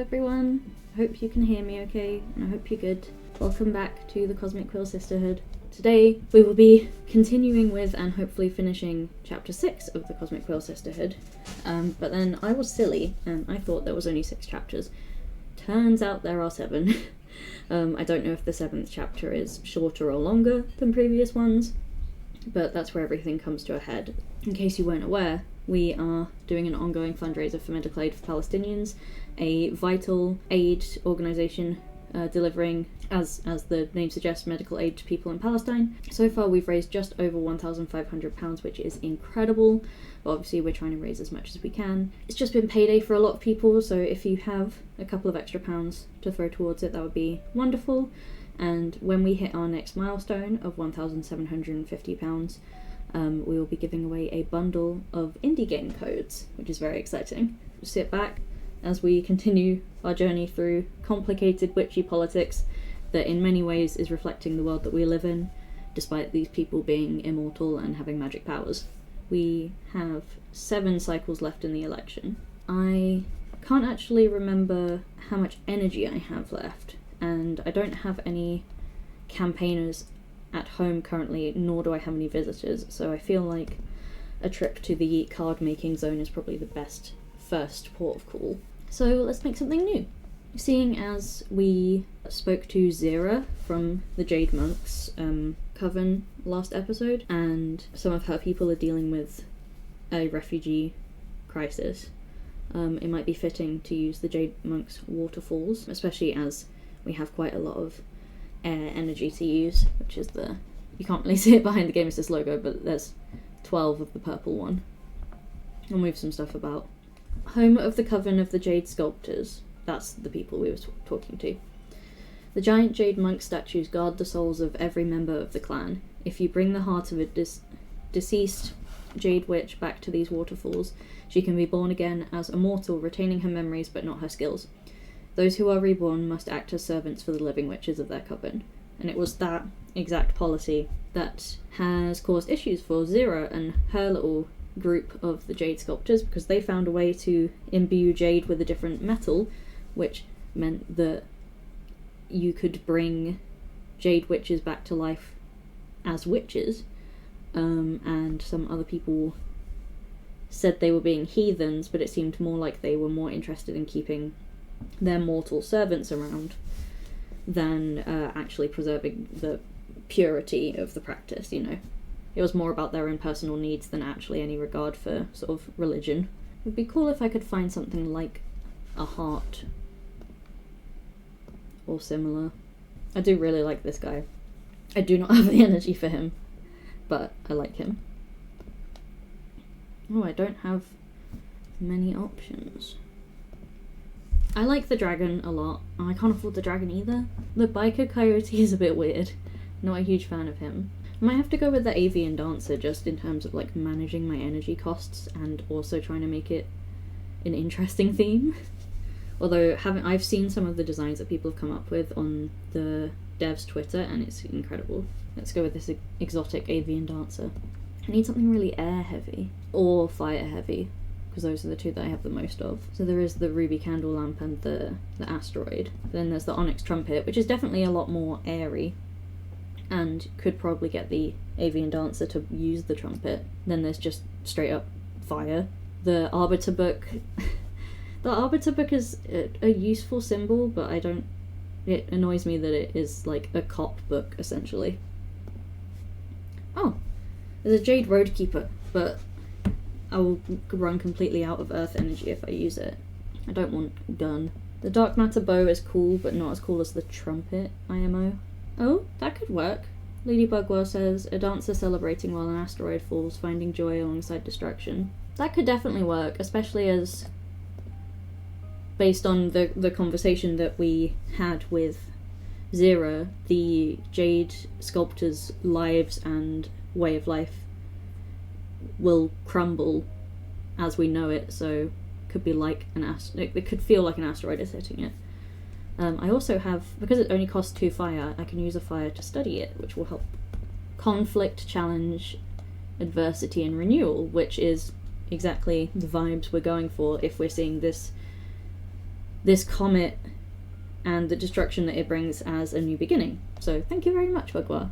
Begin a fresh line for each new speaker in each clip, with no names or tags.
everyone. I hope you can hear me okay, and I hope you're good. Welcome back to the Cosmic Quill Sisterhood. Today we will be continuing with and hopefully finishing chapter 6 of the Cosmic Quill Sisterhood. But then I was silly and I thought there was only 6 chapters. Turns out there are 7. I don't know if the 7th chapter is shorter or longer than previous ones, but that's where everything comes to a head. In case you weren't aware, we are doing an ongoing fundraiser for medical aid for Palestinians, a vital aid organisation delivering, as the name suggests, medical aid to people in Palestine. So far we've raised just over £1,500, which is incredible, but obviously we're trying to raise as much as we can. It's just been payday for a lot of people, so if you have a couple of extra pounds to throw towards it, that would be wonderful. And when we hit our next milestone of £1,750, we will be giving away a bundle of indie game codes, which is very exciting. Sit back as we continue our journey through complicated witchy politics that in many ways is reflecting the world that we live in, despite these people being immortal and having magic powers. We have 7 cycles left in the election. I can't actually remember how much energy I have left, and I don't have any campaigners at home currently, nor do I have any visitors, so I feel like a trip to the card making zone is probably the best first port of call. So let's make something new. Seeing as we spoke to Zira from the Jade Monks coven last episode, and some of her people are dealing with a refugee crisis, it might be fitting to use the Jade Monks waterfalls, especially as we have quite a lot of air energy to use, which is you can't really see it behind the Game Assist logo, but there's 12 of the purple one. I'll move some stuff about. Home of the Coven of the Jade Sculptors. That's the people we were talking to. The giant jade monk statues guard the souls of every member of the clan. If you bring the heart of a deceased jade witch back to these waterfalls, she can be born again as a mortal, retaining her memories but not her skills. Those who are reborn must act as servants for the living witches of their coven. And it was that exact policy that has caused issues for Zira and her little group of the Jade Sculptors, because they found a way to imbue jade with a different metal, which meant that you could bring jade witches back to life as witches, and some other people said they were being heathens, but it seemed more like they were more interested in keeping their mortal servants around than actually preserving the purity of the practice, you know. It was more about their own personal needs than actually any regard for sort of religion. It would be cool if I could find something like a heart or similar. I do really like this guy. I do not have the energy for him, but I like him. Oh, I don't have many options. I like the dragon a lot. I can't afford the dragon either. The biker coyote is a bit weird. Not a huge fan of him. I might have to go with the avian dancer just in terms of like managing my energy costs and also trying to make it an interesting theme. Although I've seen some of the designs that people have come up with on the devs' Twitter and it's incredible. Let's go with this exotic avian dancer. I need something really air heavy or fire heavy, because those are the 2 that I have the most of. So there is the ruby candle lamp and the asteroid. Then there's the onyx trumpet, which is definitely a lot more airy and could probably get the avian dancer to use the trumpet. Then there's just straight up fire. The arbiter book. The arbiter book is a useful symbol, but it annoys me that it is like a cop book essentially. Oh, there's a jade roadkeeper, but I will run completely out of earth energy if I use it. I don't want gun. The dark matter bow is cool, but not as cool as the trumpet IMO. Oh, that could work. Lady Bugwell says, a dancer celebrating while an asteroid falls, finding joy alongside destruction. That could definitely work, especially as based on the conversation that we had with Zira, the Jade Sculptor's lives and way of life will crumble as we know it, so could be like it could feel like an asteroid is hitting it. I also have, because it only costs 2 fire, I can use a fire to study it, which will help. Conflict, challenge, adversity, and renewal, which is exactly the vibes we're going for if we're seeing this this comet and the destruction that it brings as a new beginning. So thank you very much, Wagwa.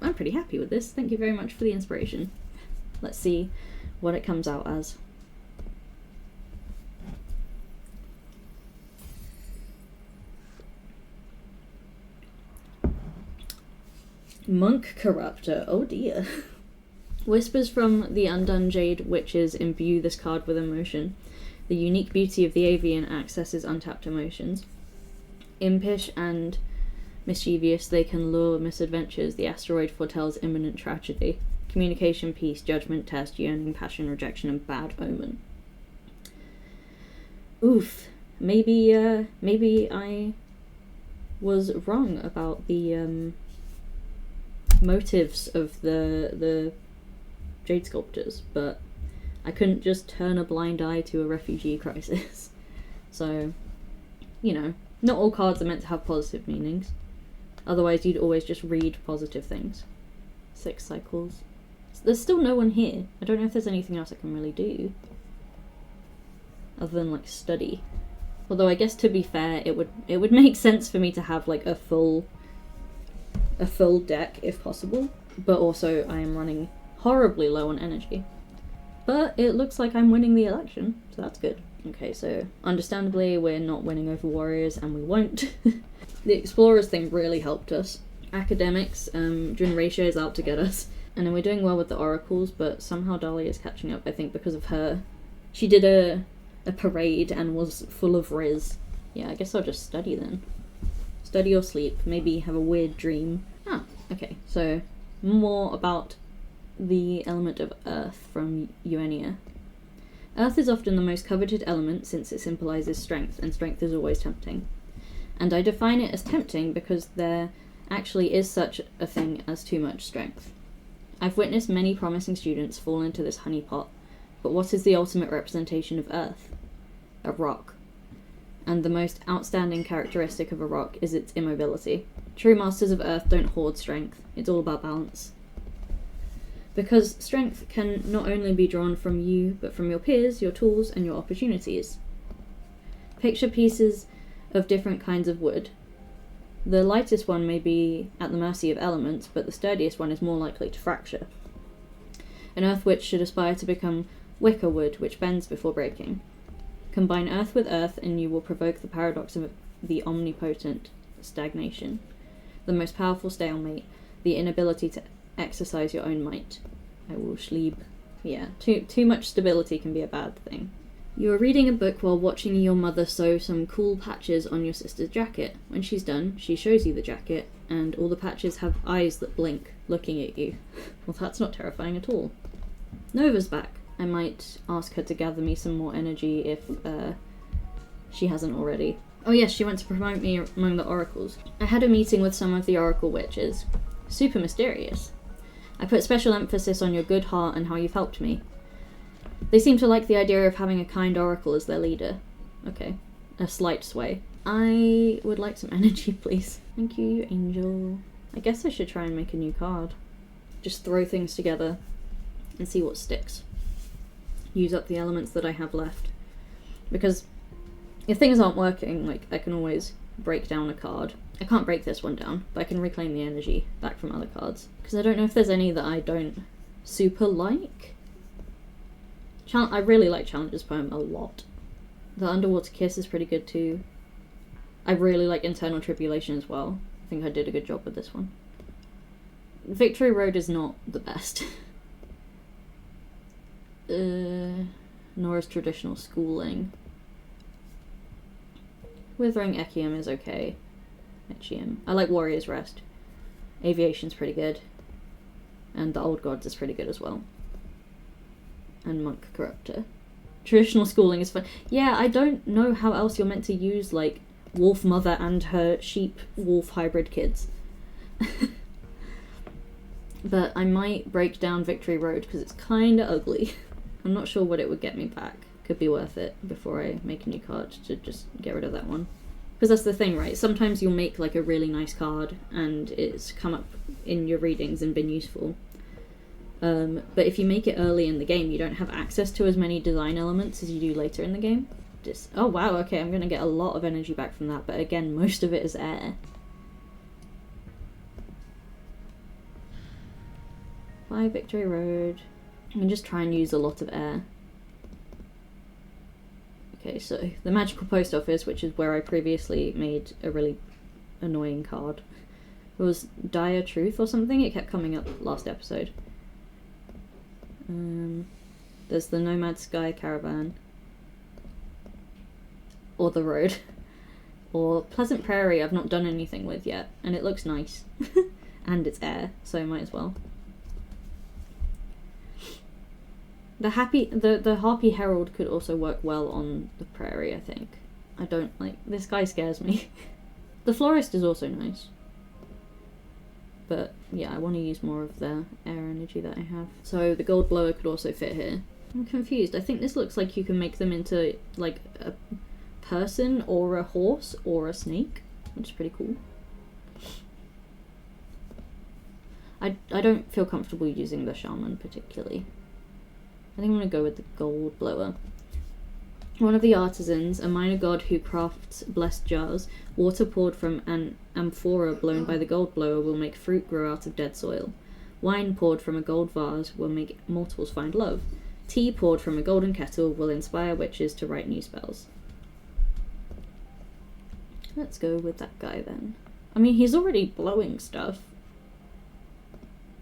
I'm pretty happy with this. Thank you very much for the inspiration. Let's see what it comes out as. Monk Corruptor, oh dear. Whispers from the undone Jade Witches imbue this card with emotion. The unique beauty of the avian accesses untapped emotions. Impish and mischievous, they can lure misadventures. The asteroid foretells imminent tragedy. Communication, peace, judgment, test, yearning, passion, rejection, and bad omen. Oof. Maybe I was wrong about the motives of the Jade Sculptors, but I couldn't just turn a blind eye to a refugee crisis. So, you know, not all cards are meant to have positive meanings. Otherwise you'd always just read positive things. 6 cycles. There's still no one here. I don't know if there's anything else I can really do. Other than, like, study. Although I guess, to be fair, it would make sense for me to have, like, a full deck if possible. But also I am running horribly low on energy. But it looks like I'm winning the election, so that's good. Okay, so understandably we're not winning over warriors, and we won't. The explorers thing really helped us. Academics, Junratio is out to get us. And then we're doing well with the oracles, but somehow Dahlia is catching up, I think, because of her. She did a parade and was full of riz. Yeah, I guess I'll just study then. Study or sleep, maybe have a weird dream. Ah, okay, so more about the element of earth from Eugenia. Earth is often the most coveted element since it symbolises strength, and strength is always tempting. And I define it as tempting because there actually is such a thing as too much strength. I've witnessed many promising students fall into this honeypot, but what is the ultimate representation of earth? A rock. And the most outstanding characteristic of a rock is its immobility. True masters of earth don't hoard strength, it's all about balance. Because strength can not only be drawn from you, but from your peers, your tools, and your opportunities. Picture pieces of different kinds of wood. The lightest one may be at the mercy of elements, but the sturdiest one is more likely to fracture. An earth witch should aspire to become wicker wood, which bends before breaking. Combine earth with earth, and you will provoke the paradox of the omnipotent stagnation, the most powerful stalemate, the inability to exercise your own might. I will schlieb. Yeah, too much stability can be a bad thing. You are reading a book while watching your mother sew some cool patches on your sister's jacket. When she's done, she shows you the jacket, and all the patches have eyes that blink, looking at you. Well, that's not terrifying at all. Nova's back. I might ask her to gather me some more energy if she hasn't already. Oh yes, she went to promote me among the oracles. I had a meeting with some of the oracle witches. Super mysterious. I put special emphasis on your good heart and how you've helped me. They seem to like the idea of having a kind oracle as their leader. Okay, a slight sway. I would like some energy, please. Thank you, Angel. I guess I should try and make a new card. Just throw things together and see what sticks. Use up the elements that I have left. Because if things aren't working, like, I can always break down a card. I can't break this one down, but I can reclaim the energy back from other cards. Because I don't know if there's any that I don't super like. I really like Challenger's poem a lot. The Underwater Kiss is pretty good too. I really like Internal Tribulation as well. I think I did a good job with this one. Victory Road is not the best. Nor is Traditional Schooling. Withering Echium is okay. Echium. I like Warrior's Rest. Aviation's pretty good. And The Old Gods is pretty good as well. And Monk Corruptor. Traditional Schooling is fun. Yeah, I don't know how else you're meant to use, like, Wolf Mother and her sheep-wolf hybrid kids. But I might break down Victory Road because it's kinda ugly. I'm not sure what it would get me back. Could be worth it before I make a new card to just get rid of that one. Because that's the thing, right? Sometimes you'll make like a really nice card and it's come up in your readings and been useful. But if you make it early in the game, you don't have access to as many design elements as you do later in the game. Oh wow, okay, I'm going to get a lot of energy back from that, but again, most of it is air. By Victory Road. I can just try and use a lot of air. Okay, so the Magical Post Office, which is where I previously made a really annoying card. It was Dire Truth or something, it kept coming up last episode. There's the Nomad Sky Caravan. Or The Road. Or Pleasant Prairie I've not done anything with yet, and it looks nice. And it's air, so might as well. The Harpy Herald could also work well on the prairie, I think. I don't like... This guy scares me. The Florist is also nice. But, yeah, I want to use more of the air energy that I have. So, the Gold Blower could also fit here. I'm confused. I think this looks like you can make them into, like, a person or a horse or a snake, which is pretty cool. I don't feel comfortable using the Shaman particularly. I think I'm going to go with the Gold Blower. One of the artisans, a minor god who crafts blessed jars, water poured from an amphora blown by the Gold Blower will make fruit grow out of dead soil. Wine poured from a gold vase will make mortals find love. Tea poured from a golden kettle will inspire witches to write new spells. Let's go with that guy then. I mean, he's already blowing stuff.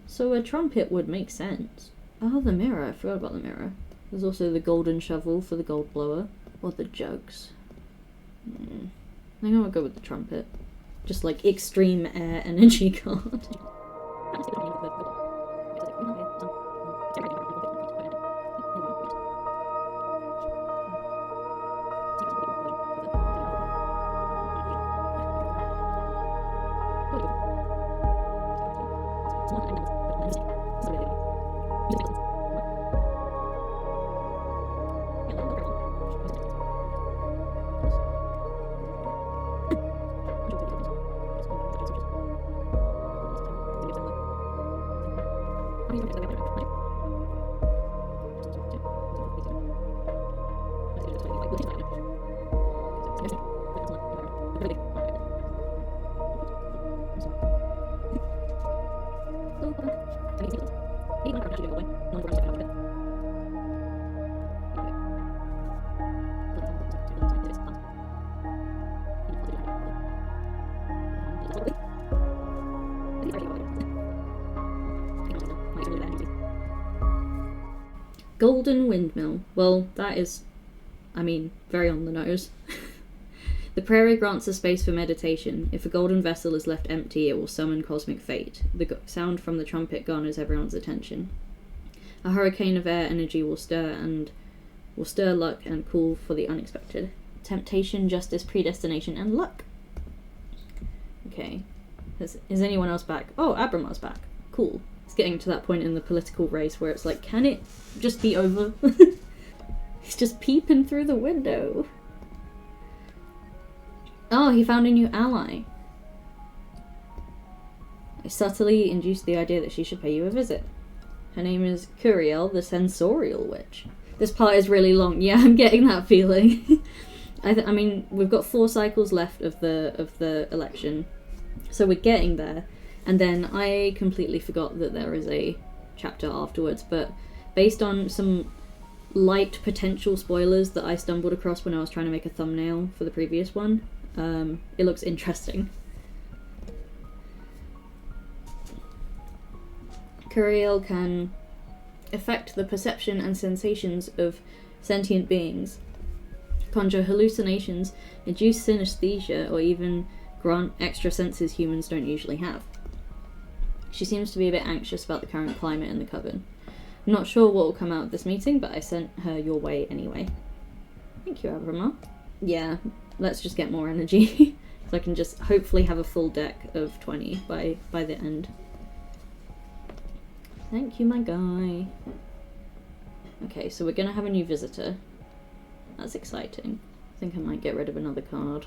So a trumpet would make sense. Oh, the mirror. I forgot about the mirror. There's also the golden shovel for the Gold Blower. Or the jugs. I think I'll go with the trumpet. Just like extreme air energy card. Golden Windmill. Well, that is, I mean, very on the nose. The prairie grants a space for meditation. If a golden vessel is left empty, it will summon cosmic fate. The sound from the trumpet garners everyone's attention. A hurricane of air energy will stir luck and call for the unexpected. Temptation, justice, predestination, and luck. Okay. Is anyone else back? Oh, Abramar's back. Cool. It's getting to that point in the political race where it's like, can it just be over? He's just peeping through the window. Oh, he found a new ally. I subtly induced the idea that she should pay you a visit. Her name is Curiel, the Sensorial Witch. This part is really long. Yeah, I'm getting that feeling. I mean, we've got 4 cycles left of the election, so we're getting there. And then I completely forgot that there is a chapter afterwards, but based on some light potential spoilers that I stumbled across when I was trying to make a thumbnail for the previous one. It looks interesting. Curiel can affect the perception and sensations of sentient beings, conjure hallucinations, induce synesthesia, or even grant extra senses humans don't usually have. She seems to be a bit anxious about the current climate in the coven. I'm not sure what will come out of this meeting, but I sent her your way anyway. Thank you, Avrama. Yeah, let's just get more energy. So I can just hopefully have a full deck of 20 by the end. Thank you, my guy. Okay, so we're gonna have a new visitor. That's exciting. I think I might get rid of another card.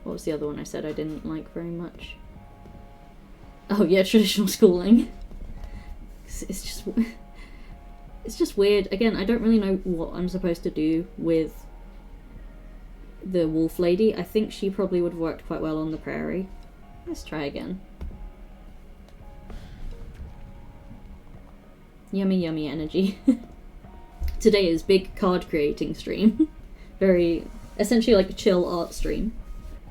What was the other one I said I didn't like very much? Oh yeah, traditional schooling. It's just weird. Again, I don't really know what I'm supposed to do with the wolf lady. I think she probably would have worked quite well on the prairie. Let's try again. Yummy, yummy energy. Today is big card creating stream. Very, essentially like a chill art stream.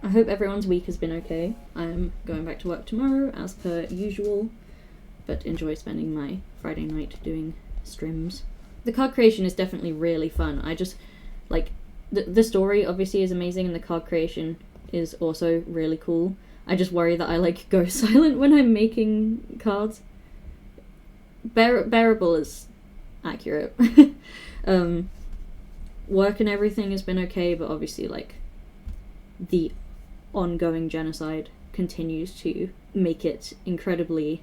I hope everyone's week has been okay. I'm going back to work tomorrow as per usual, but enjoy spending my Friday night doing streams. The card creation is definitely really fun. I just, like, the story obviously is amazing and the card creation is also really cool. I just worry that I, like, go silent when I'm making cards. Bearable is accurate. Work and everything has been okay, but obviously, like, the ongoing genocide continues to make it incredibly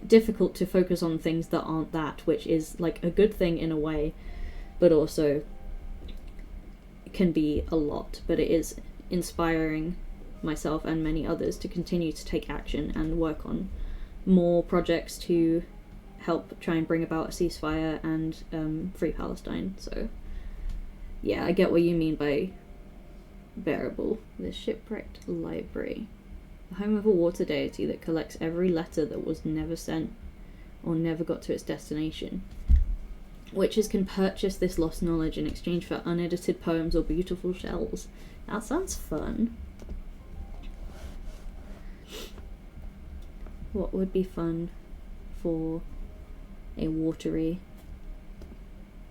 difficult to focus on things that aren't that, which is, like, a good thing in a way, but also can be a lot. But it is inspiring myself and many others to continue to take action and work on more projects to help try and bring about a ceasefire and free Palestine. So yeah, I get what you mean by bearable. The shipwrecked library, the home of a water deity that collects every letter that was never sent or never got to its destination. Witches can purchase this lost knowledge in exchange for unedited poems or beautiful shells. That sounds fun. What would be fun for a watery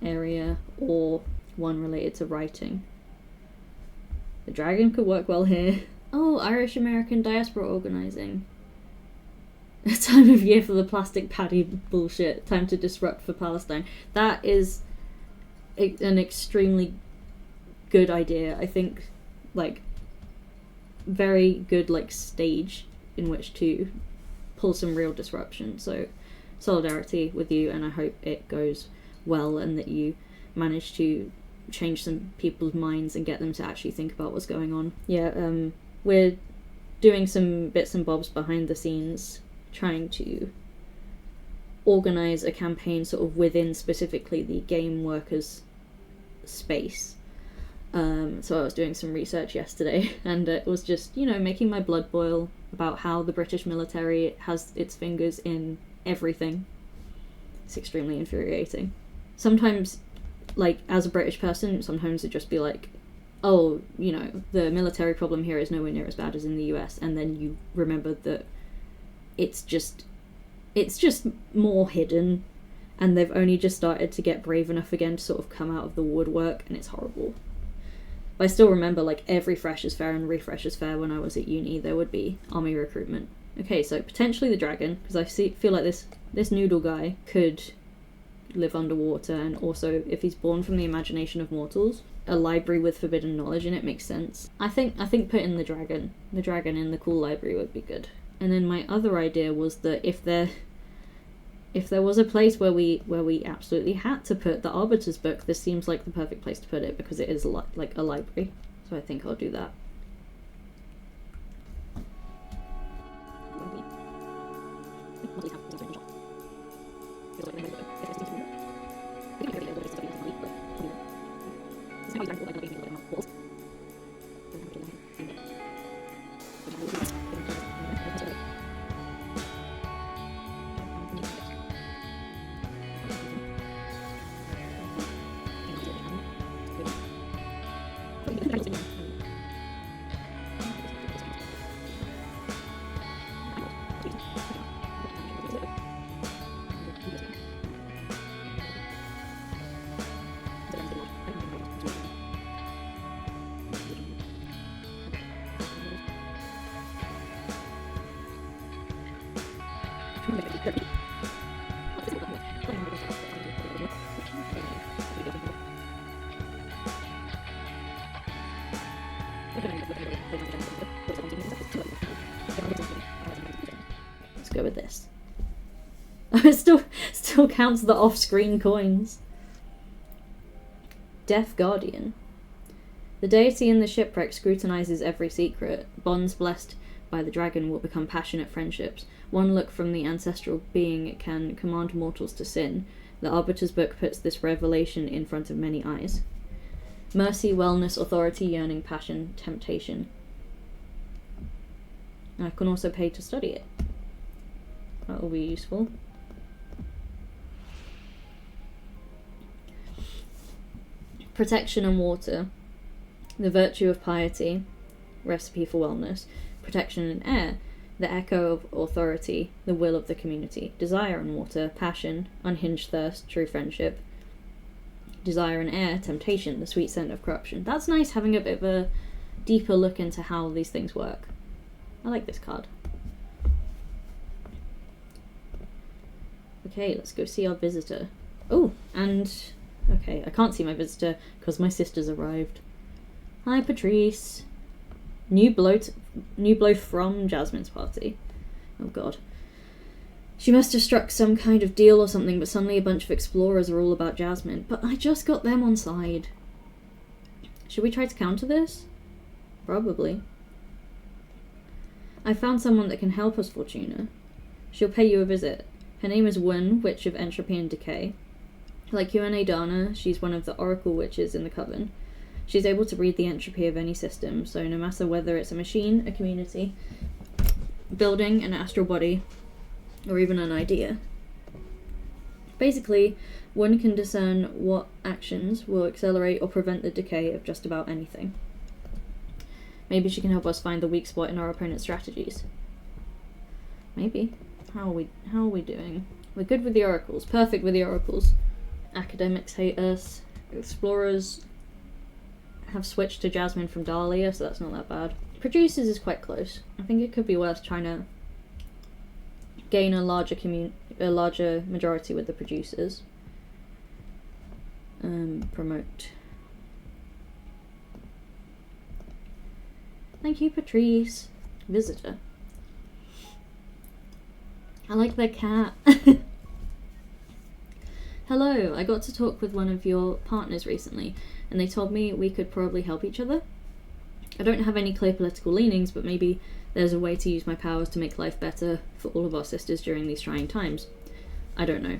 area or one related to writing? The dragon could work well here. Oh, Irish American diaspora organising. A time of year for the plastic paddy bullshit. Time to disrupt for Palestine. That is an extremely good idea. I think, like, very good, like, stage in which to pull some real disruption. So solidarity with you, and I hope it goes well and that you manage to change some people's minds and get them to actually think about what's going on. Yeah, we're doing some bits and bobs behind the scenes, trying to organise a campaign sort of within specifically the game workers space. So I was doing some research yesterday and it was just, you know, making my blood boil about how the British military has its fingers in everything. It's extremely infuriating. Sometimes, like, as a British person, sometimes it'd just be like, oh, you know, the military problem here is nowhere near as bad as in the US, and then you remember that it's just more hidden, and they've only just started to get brave enough again to sort of come out of the woodwork, and it's horrible. But I still remember, like, every Freshers' Fair and Refreshers' Fair when I was at uni, there would be army recruitment. Okay, so potentially the dragon, because I feel like this noodle guy could live underwater, and also, if he's born from the imagination of mortals, a library with forbidden knowledge in it makes sense. I think putting the dragon in the cool library would be good. And then my other idea was that if there was a place where we absolutely had to put the Arbiter's book, this seems like the perfect place to put it, because it is like a library. So I think I'll do that. Let's go with this. It still counts the off-screen coins. Deaf Guardian. The deity in the shipwreck scrutinizes every secret. Bonds blessed by the dragon will become passionate friendships. One look from the ancestral being can command mortals to sin. The Arbiter's book puts this revelation in front of many eyes. Mercy, wellness, authority, yearning, passion, temptation. I can also pay to study it. That will be useful. Protection and water. The virtue of piety. Recipe for wellness. Protection and air. The echo of authority. The will of the community. Desire and water. Passion. Unhinged thirst. True friendship. Desire and air. Temptation. The sweet scent of corruption. That's nice, having a bit of a deeper look into how these things work. I like this card. Okay, let's go see our visitor. Oh, and... okay, I can't see my visitor because my sister's arrived. Hi, Patrice. New blow from Jasmine's party. Oh god. She must have struck some kind of deal or something, but suddenly a bunch of explorers are all about Jasmine. But I just got them on side. Should we try to counter this? Probably. I found someone that can help us, Fortuna. She'll pay you a visit. Her name is Wen, Witch of Entropy and Decay. Like you and Adana, she's one of the Oracle Witches in the Coven. She's able to read the entropy of any system, so no matter whether it's a machine, a community, building, an astral body, or even an idea. Basically, one can discern what actions will accelerate or prevent the decay of just about anything. Maybe she can help us find the weak spot in our opponent's strategies. Maybe. How are we doing? We're good with the oracles. Perfect with the oracles. Academics hate us. Explorers have switched to Jasmine from Dahlia, so that's not that bad. Producers is quite close. I think it could be worth trying to gain a larger majority with the producers. Promote. Thank you, Patrice. Visitor. I like their cat. Hello, I got to talk with one of your partners recently, and they told me we could probably help each other. I don't have any clear political leanings, but maybe there's a way to use my powers to make life better for all of our sisters during these trying times. I don't know.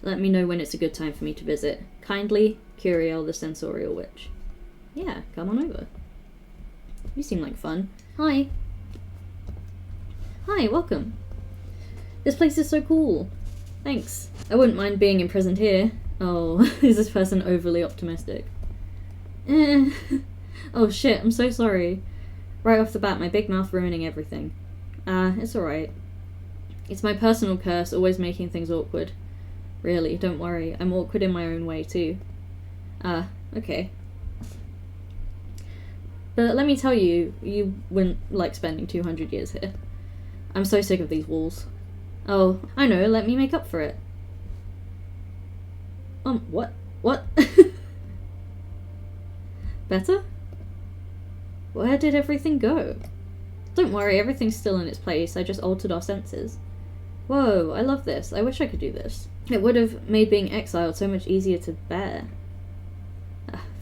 Let me know when it's a good time for me to visit. Kindly, Curiel the Sensorial Witch. Yeah, come on over. You seem like fun. Hi. Hi, welcome. This place is so cool. Thanks. I wouldn't mind being imprisoned here. Oh, is this person overly optimistic? Oh shit, I'm so sorry. Right off the bat, my big mouth ruining everything. It's alright. It's my personal curse, always making things awkward. Really, don't worry. I'm awkward in my own way, too. Okay. But let me tell you, you wouldn't like spending 200 years here. I'm so sick of these walls. Oh, I know, let me make up for it. What? What? Better? Where did everything go? Don't worry, everything's still in its place, I just altered our senses. Whoa, I love this. I wish I could do this. It would have made being exiled so much easier to bear.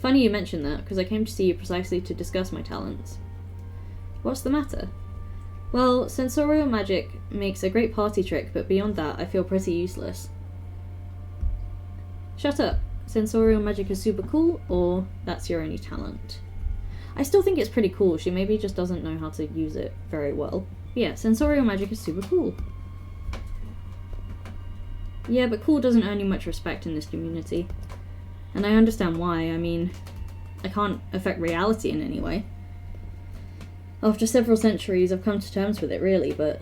Funny you mention that, because I came to see you precisely to discuss my talents. What's the matter? Well, sensorial magic makes a great party trick, but beyond that, I feel pretty useless. Shut up. Sensorial magic is super cool, or that's your only talent? I still think it's pretty cool, she maybe just doesn't know how to use it very well. Yeah, sensorial magic is super cool. Yeah, but cool doesn't earn you much respect in this community. And I understand why. I mean, I can't affect reality in any way. After several centuries, I've come to terms with it, really, but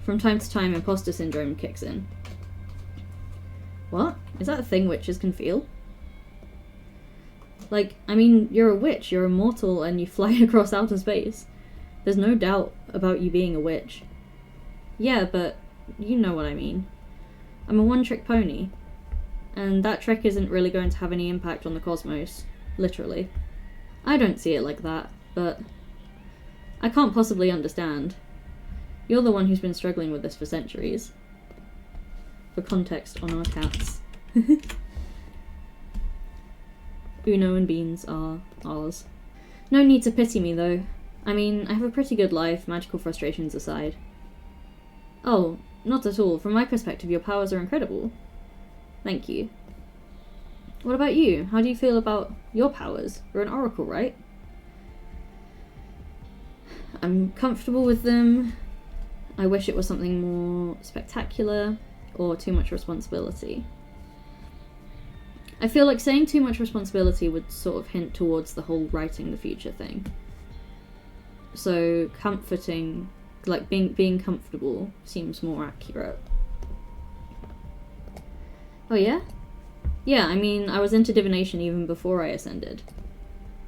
from time to time, imposter syndrome kicks in. What? Is that a thing witches can feel? Like, I mean, you're a witch, you're immortal, and you fly across outer space. There's no doubt about you being a witch. Yeah, but you know what I mean. I'm a one-trick pony, and that trick isn't really going to have any impact on the cosmos, literally. I don't see it like that, but I can't possibly understand. You're the one who's been struggling with this for centuries. For context on our cats. Uno and Beans are ours. No need to pity me, though. I mean, I have a pretty good life, magical frustrations aside. Oh, not at all. From my perspective, your powers are incredible. Thank you. What about you? How do you feel about your powers? You're an oracle, right? I'm comfortable with them. I wish it was something more spectacular or too much responsibility. I feel like saying too much responsibility would sort of hint towards the whole writing the future thing. So comforting, like being comfortable, seems more accurate. Oh yeah? Yeah, I mean, I was into divination even before I ascended.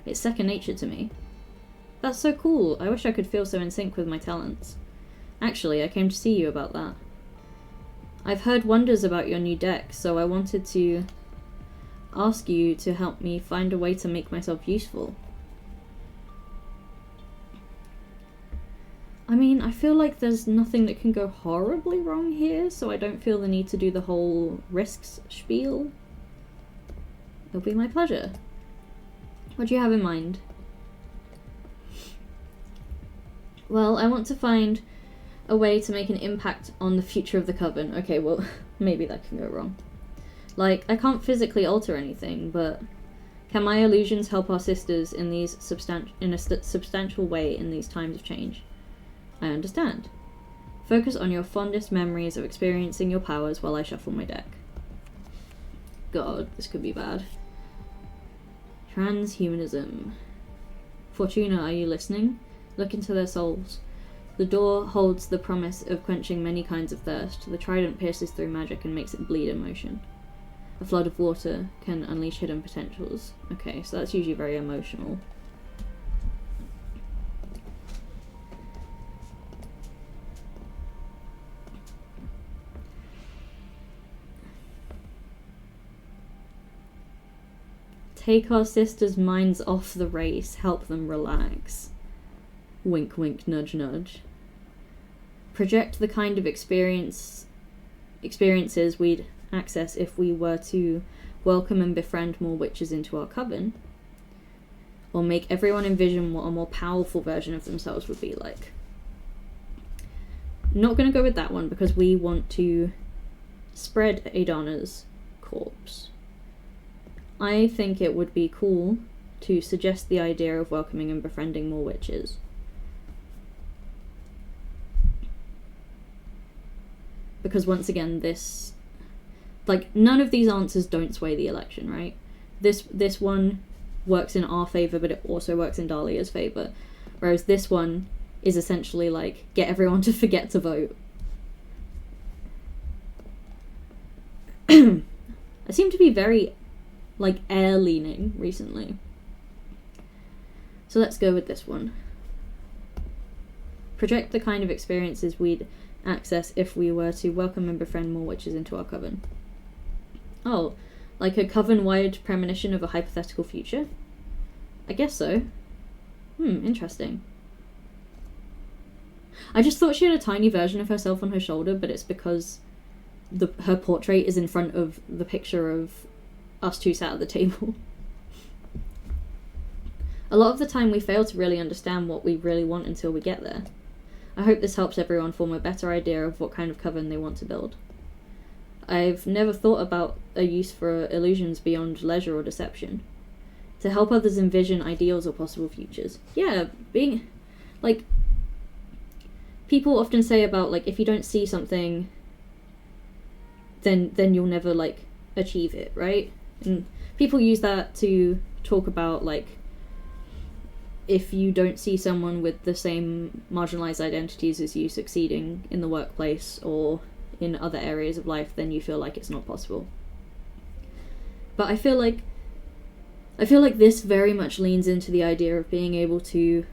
It's second nature to me. That's so cool. I wish I could feel so in sync with my talents. Actually, I came to see you about that. I've heard wonders about your new deck, so I wanted to ask you to help me find a way to make myself useful. I mean, I feel like there's nothing that can go horribly wrong here, so I don't feel the need to do the whole risks spiel. It'll be my pleasure. What do you have in mind? Well, I want to find a way to make an impact on the future of the coven. Okay, well, maybe that can go wrong. Like, I can't physically alter anything, but can my illusions help our sisters in these substantial way in these times of change? I understand. Focus on your fondest memories of experiencing your powers while I shuffle my deck. God, this could be bad. Transhumanism. Fortuna, are you listening? Look into their souls. The door holds the promise of quenching many kinds of thirst. The trident pierces through magic and makes it bleed emotion. A flood of water can unleash hidden potentials. Okay, so that's usually very emotional. Take our sisters' minds off the race, help them relax. Wink, wink, nudge, nudge. Project the kind of experiences we'd access if we were to welcome and befriend more witches into our coven. Or make everyone envision what a more powerful version of themselves would be like. Not going to go with that one because we want to spread Adana's corpse. I think it would be cool to suggest the idea of welcoming and befriending more witches. Because once again, this... like, none of these answers don't sway the election, right? This one works in our favour, but it also works in Dahlia's favour. Whereas this one is essentially like, get everyone to forget to vote. I seem to be very, like, air-leaning recently. So let's go with this one. Project the kind of experiences we'd access if we were to welcome and befriend more witches into our coven. Oh, like a coven-wide premonition of a hypothetical future? I guess so. Interesting. I just thought she had a tiny version of herself on her shoulder, but it's because her portrait is in front of the picture of us two sat at the table. A lot of the time we fail to really understand what we really want until we get there. I hope this helps everyone form a better idea of what kind of coven they want to build. I've never thought about a use for illusions beyond leisure or deception. To help others envision ideals or possible futures. Yeah, being... like... people often say about, like, if you don't see something, then you'll never, like, achieve it, right? And people use that to talk about, like, if you don't see someone with the same marginalized identities as you succeeding in the workplace or in other areas of life, then you feel like it's not possible. But I feel like this very much leans into the idea of being able to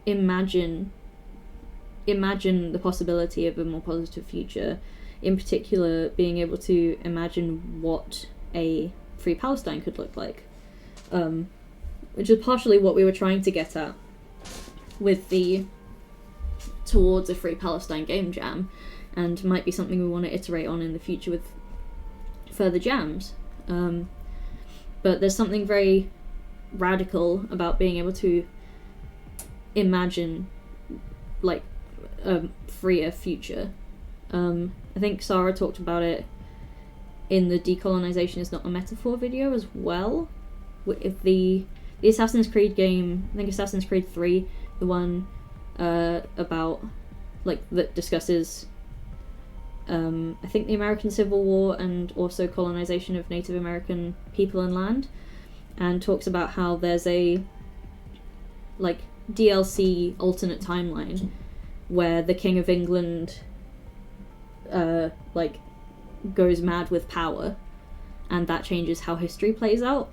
imagine the possibility of a more positive future. In particular, being able to imagine what a free Palestine could look like. Which is partially what we were trying to get at with the Towards a Free Palestine game jam, and might be something we want to iterate on in the future with further jams. But there's something very radical about being able to imagine, like, a freer future. I think Sarah talked about it in the Decolonization is Not a Metaphor video as well. With the Assassin's Creed game, I think Assassin's Creed 3, the one about, like, that discusses I think the American Civil War and also colonization of Native American people and land, and talks about how there's a, like, DLC alternate timeline where the King of England like, goes mad with power, and that changes how history plays out.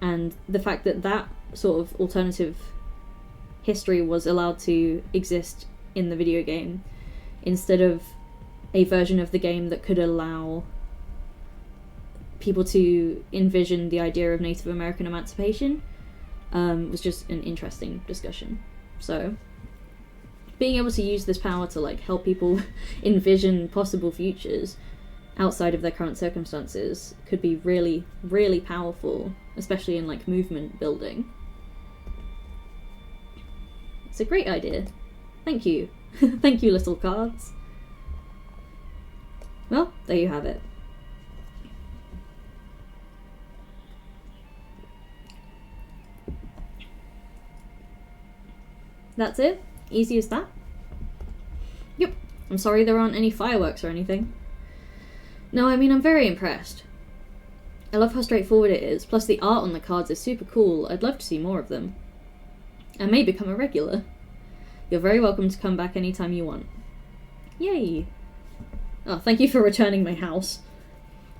And the fact that that sort of alternative history was allowed to exist in the video game instead of a version of the game that could allow people to envision the idea of Native American emancipation was just an interesting discussion. So being able to use this power to, like, help people envision possible futures outside of their current circumstances could be really, really powerful, especially in, like, movement building. It's a great idea. Thank you. Thank you, little cards. Well, there you have it. That's it? Easy as that? Yep. I'm sorry there aren't any fireworks or anything. No, I mean, I'm very impressed. I love how straightforward it is, plus the art on the cards is super cool. I'd love to see more of them. I may become a regular. You're very welcome to come back anytime you want. Yay! Oh, thank you for returning my house.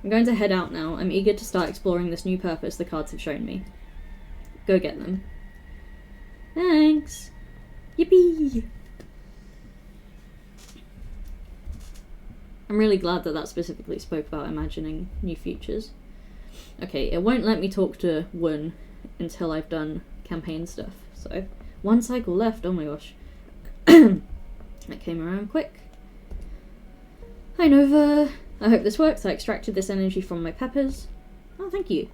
I'm going to head out now. I'm eager to start exploring this new purpose the cards have shown me. Go get them. Thanks! Yippee! I'm really glad that that specifically spoke about imagining new futures. Okay, it won't let me talk to Wun until I've done campaign stuff, so one cycle left, oh my gosh. That came around quick. Hi Nova! I hope this works. I extracted this energy from my peppers. Oh, thank you.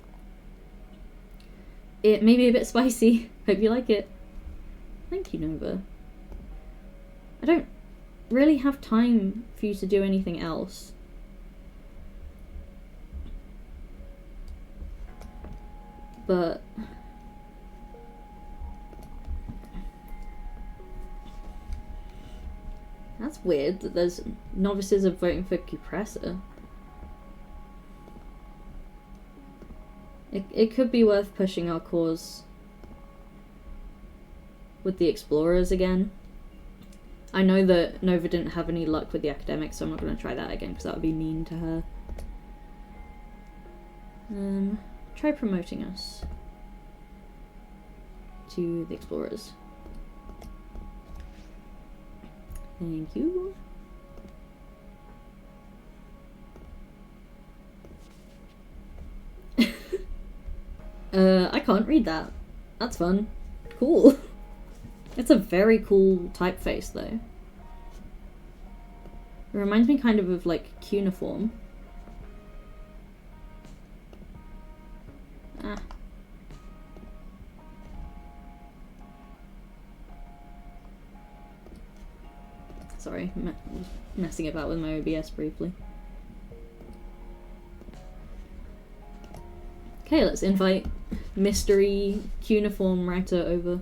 It may be a bit spicy. Hope you like it. Thank you, Nova. I don't really have time for you to do anything else. But that's weird that there's novices are voting for Cupressor. It could be worth pushing our cause with the explorers again. I know that Nova didn't have any luck with the academics, so I'm not going to try that again because that would be mean to her. Try promoting us to the explorers. Thank you. I can't read that. That's fun. Cool. It's a very cool typeface, though. It reminds me kind of like cuneiform. Ah. Sorry, messing about with my OBS briefly. Okay, let's invite mystery cuneiform writer over.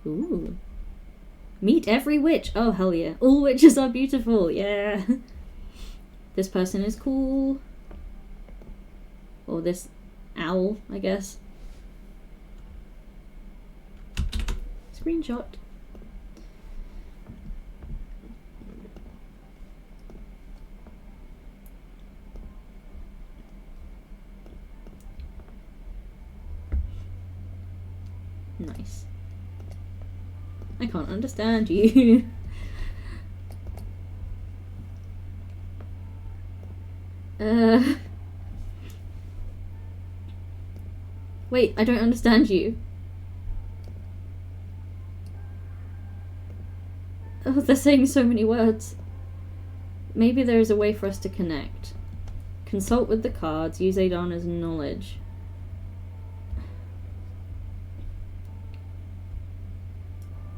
Ooh. Meet every witch! Oh, hell yeah. All witches are beautiful, yeah! This person is cool. Or this owl, I guess. Screenshot. Nice. I can't understand you. Wait, I don't understand you. Oh, they're saying so many words. Maybe there is a way for us to connect. Consult with the cards, use Adana's knowledge.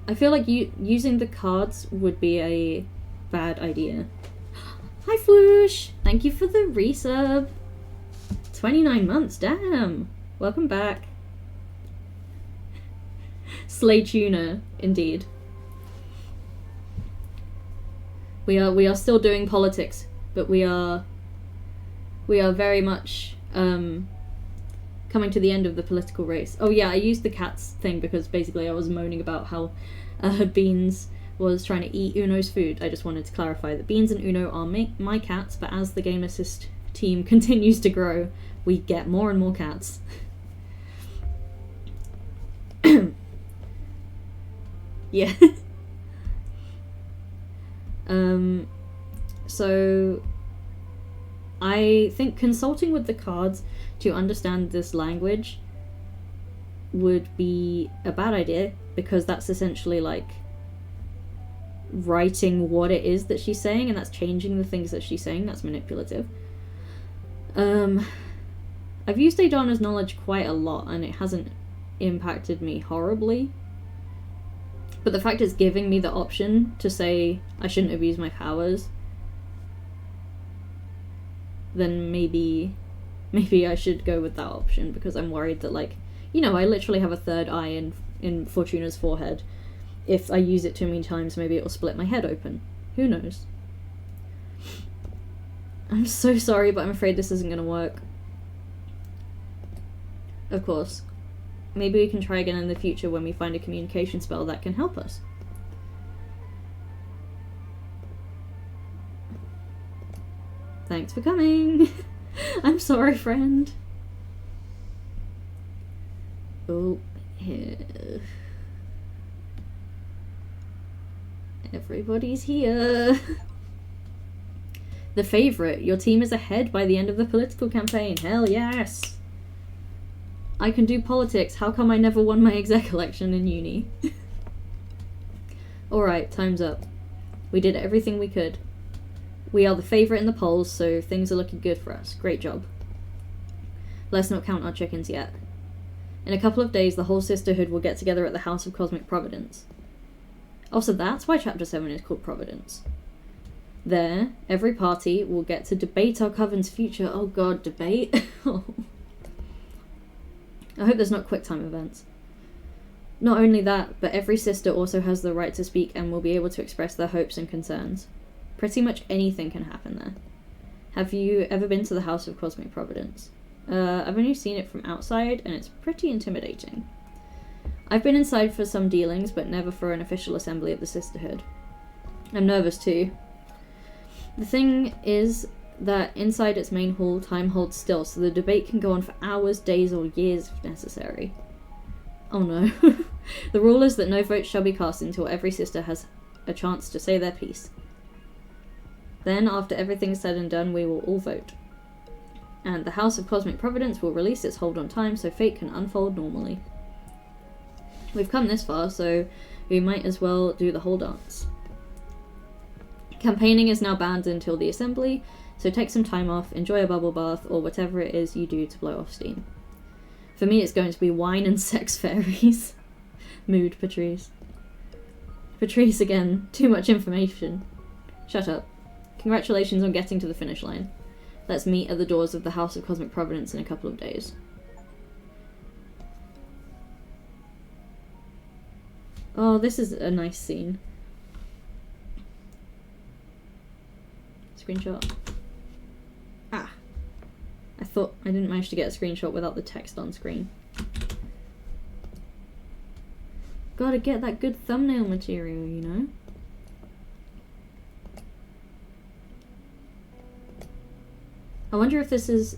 I feel like using the cards would be a bad idea. Hi Floosh! Thank you for the resub. 29 months, damn! Welcome back. Slay tuna, indeed. We are still doing politics, but we are very much coming to the end of the political race. Oh yeah, I used the cats thing because basically I was moaning about how Beans was trying to eat Uno's food. I just wanted to clarify that Beans and Uno are my cats, but as the Game Assist team continues to grow, we get more and more cats. Yeah. So I think consulting with the cards to understand this language would be a bad idea, because that's essentially like writing what it is that she's saying, and that's changing the things that she's saying. That's manipulative. I've used Adana's knowledge quite a lot and it hasn't impacted me horribly, but the fact it's giving me the option to say I shouldn't have used my powers, then maybe I should go with that option, because I'm worried that, like, you know, I literally have a third eye in Fortuna's forehead. If I use it too many times, maybe it'll split my head open. Who knows? I'm so sorry, but I'm afraid this isn't gonna work. Of course. Maybe we can try again in the future when we find a communication spell that can help us. Thanks for coming! I'm sorry, friend. Oh, here. Everybody's here. The favourite. Your team is ahead by the end of the political campaign. Hell yes! I can do politics. How come I never won my exec election in uni? Alright, time's up. We did everything we could. We are the favourite in the polls, so things are looking good for us. Great job. Let's not count our chickens yet. In a couple of days, the whole Sisterhood will get together at the House of Cosmic Providence. Also, that's why Chapter 7 is called Providence. There, every party will get to debate our coven's future. Oh god, debate? I hope there's not QuickTime events. Not only that, but every sister also has the right to speak and will be able to express their hopes and concerns. Pretty much anything can happen there. Have you ever been to the House of Cosmic Providence? I've only seen it from outside, and it's pretty intimidating. I've been inside for some dealings, but never for an official assembly of the Sisterhood. I'm nervous too. The thing is that inside its main hall, time holds still, so the debate can go on for hours, days, or years if necessary. Oh no. The rule is that no votes shall be cast until every sister has a chance to say their piece. Then, after everything's said and done, we will all vote. And the House of Cosmic Providence will release its hold on time so fate can unfold normally. We've come this far, so we might as well do the whole dance. Campaigning is now banned until the assembly, so take some time off, enjoy a bubble bath, or whatever it is you do to blow off steam. For me, it's going to be wine and sex fairies. Mood, Patrice. Patrice again. Too much information. Shut up. Congratulations on getting to the finish line. Let's meet at the doors of the House of Cosmic Providence in a couple of days. Oh, this is a nice scene. Screenshot. thought I didn't manage to get a screenshot without the text on screen. Gotta get that good thumbnail material, you know? I wonder if this is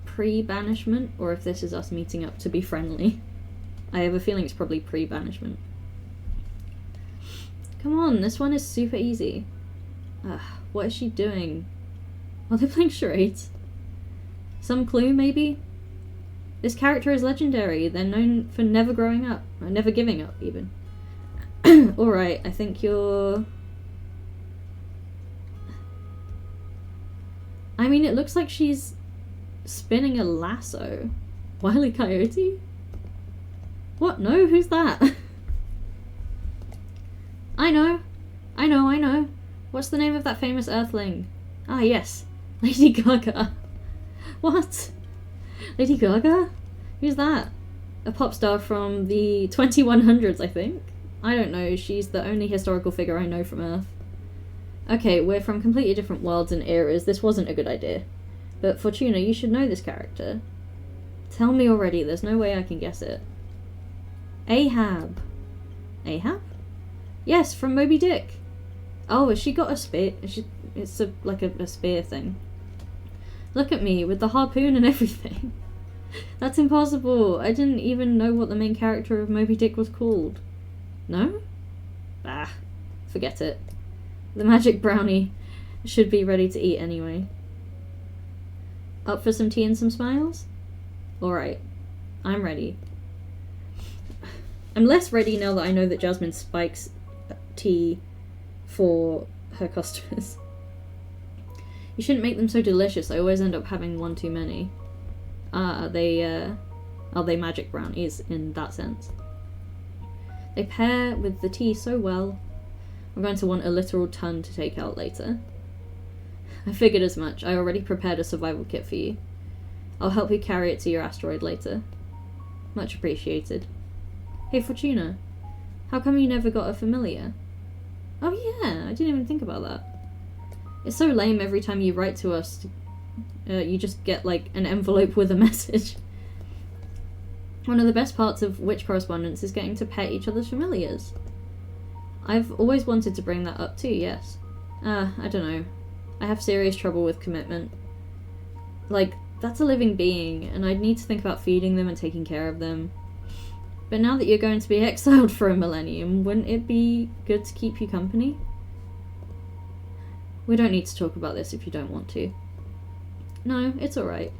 pre-banishment or if this is us meeting up to be friendly. I have a feeling it's probably pre-banishment. Come on, this one is super easy. What is she doing? Are they playing charades? Some clue, maybe? This character is legendary. They're known for never growing up. Or never giving up, even. Alright, I think you're... I mean, it looks like she's spinning a lasso. Wile E. Coyote? What? No? Who's that? I know. What's the name of that famous earthling? Ah, yes. Lady Gaga. What? Lady Gaga? Who's that? A pop star from the 2100s, I think. I don't know. She's the only historical figure I know from Earth. Okay, we're from completely different worlds and eras. This wasn't a good idea. But Fortuna, you should know this character. Tell me already. There's no way I can guess it. Ahab. Ahab? Yes, from Moby Dick. Oh, has she got a spear? It's like a spear thing. Look at me, with the harpoon and everything. That's impossible. I didn't even know what the main character of Moby Dick was called. No? Ah, forget it. The magic brownie should be ready to eat anyway. Up for some tea and some smiles? Alright, I'm ready. I'm less ready now that I know that Jasmine spikes tea for her customers. You shouldn't make them so delicious. I always end up having one too many. Are they magic brownies in that sense? They pair with the tea so well. I'm going to want a literal ton to take out later. I figured as much. I already prepared a survival kit for you. I'll help you carry it to your asteroid later. Much appreciated. Hey Fortuna, how come you never got a familiar? Oh yeah, I didn't even think about that. It's so lame every time you write to us. You just get like an envelope with a message. One of the best parts of witch correspondence is getting to pet each other's familiars. I've always wanted to bring that up too, yes. I don't know. I have serious trouble with commitment. Like, that's a living being, and I'd need to think about feeding them and taking care of them. But now that you're going to be exiled for a millennium, wouldn't it be good to keep you company? We don't need to talk about this if you don't want to. No, it's alright.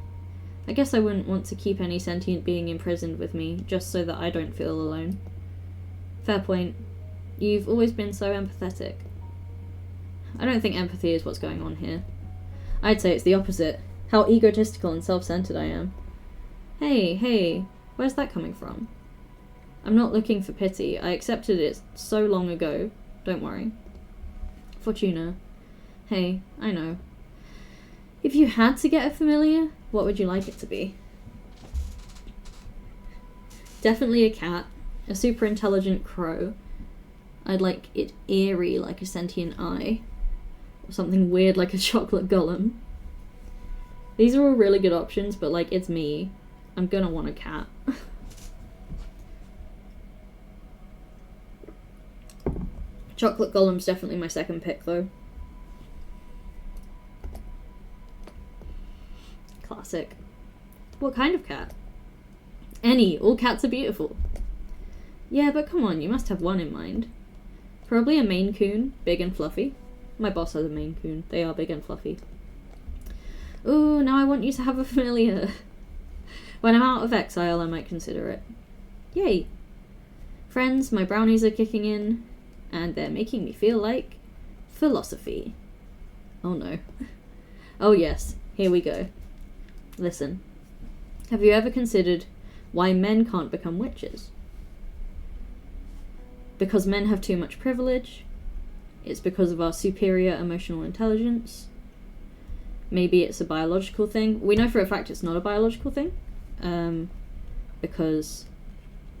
I guess I wouldn't want to keep any sentient being imprisoned with me, just so that I don't feel alone. Fair point. You've always been so empathetic. I don't think empathy is what's going on here. I'd say it's the opposite. How egotistical and self-centered I am. Hey, where's that coming from? I'm not looking for pity. I accepted it so long ago. Don't worry. Fortuna. Hey, I know. If you had to get a familiar, what would you like it to be? Definitely a cat. A super intelligent crow. I'd like it eerie like a sentient eye. Or something weird like a chocolate golem. These are all really good options, but like, it's me. I'm gonna want a cat. Chocolate golem's definitely my second pick though. Classic. What kind of cat? Any. All cats are beautiful. Yeah, but come on, you must have one in mind. Probably a Maine Coon, big and fluffy. My boss has a Maine Coon. They are big and fluffy. Ooh, now I want you to have a familiar. When I'm out of exile, I might consider it. Yay. Friends, my brownies are kicking in, and they're making me feel like philosophy. Oh no. Oh yes, here we go. Listen. Have you ever considered why men can't become witches? Because men have too much privilege. It's because of our superior emotional intelligence. Maybe it's a biological thing. We know for a fact it's not a biological thing. Because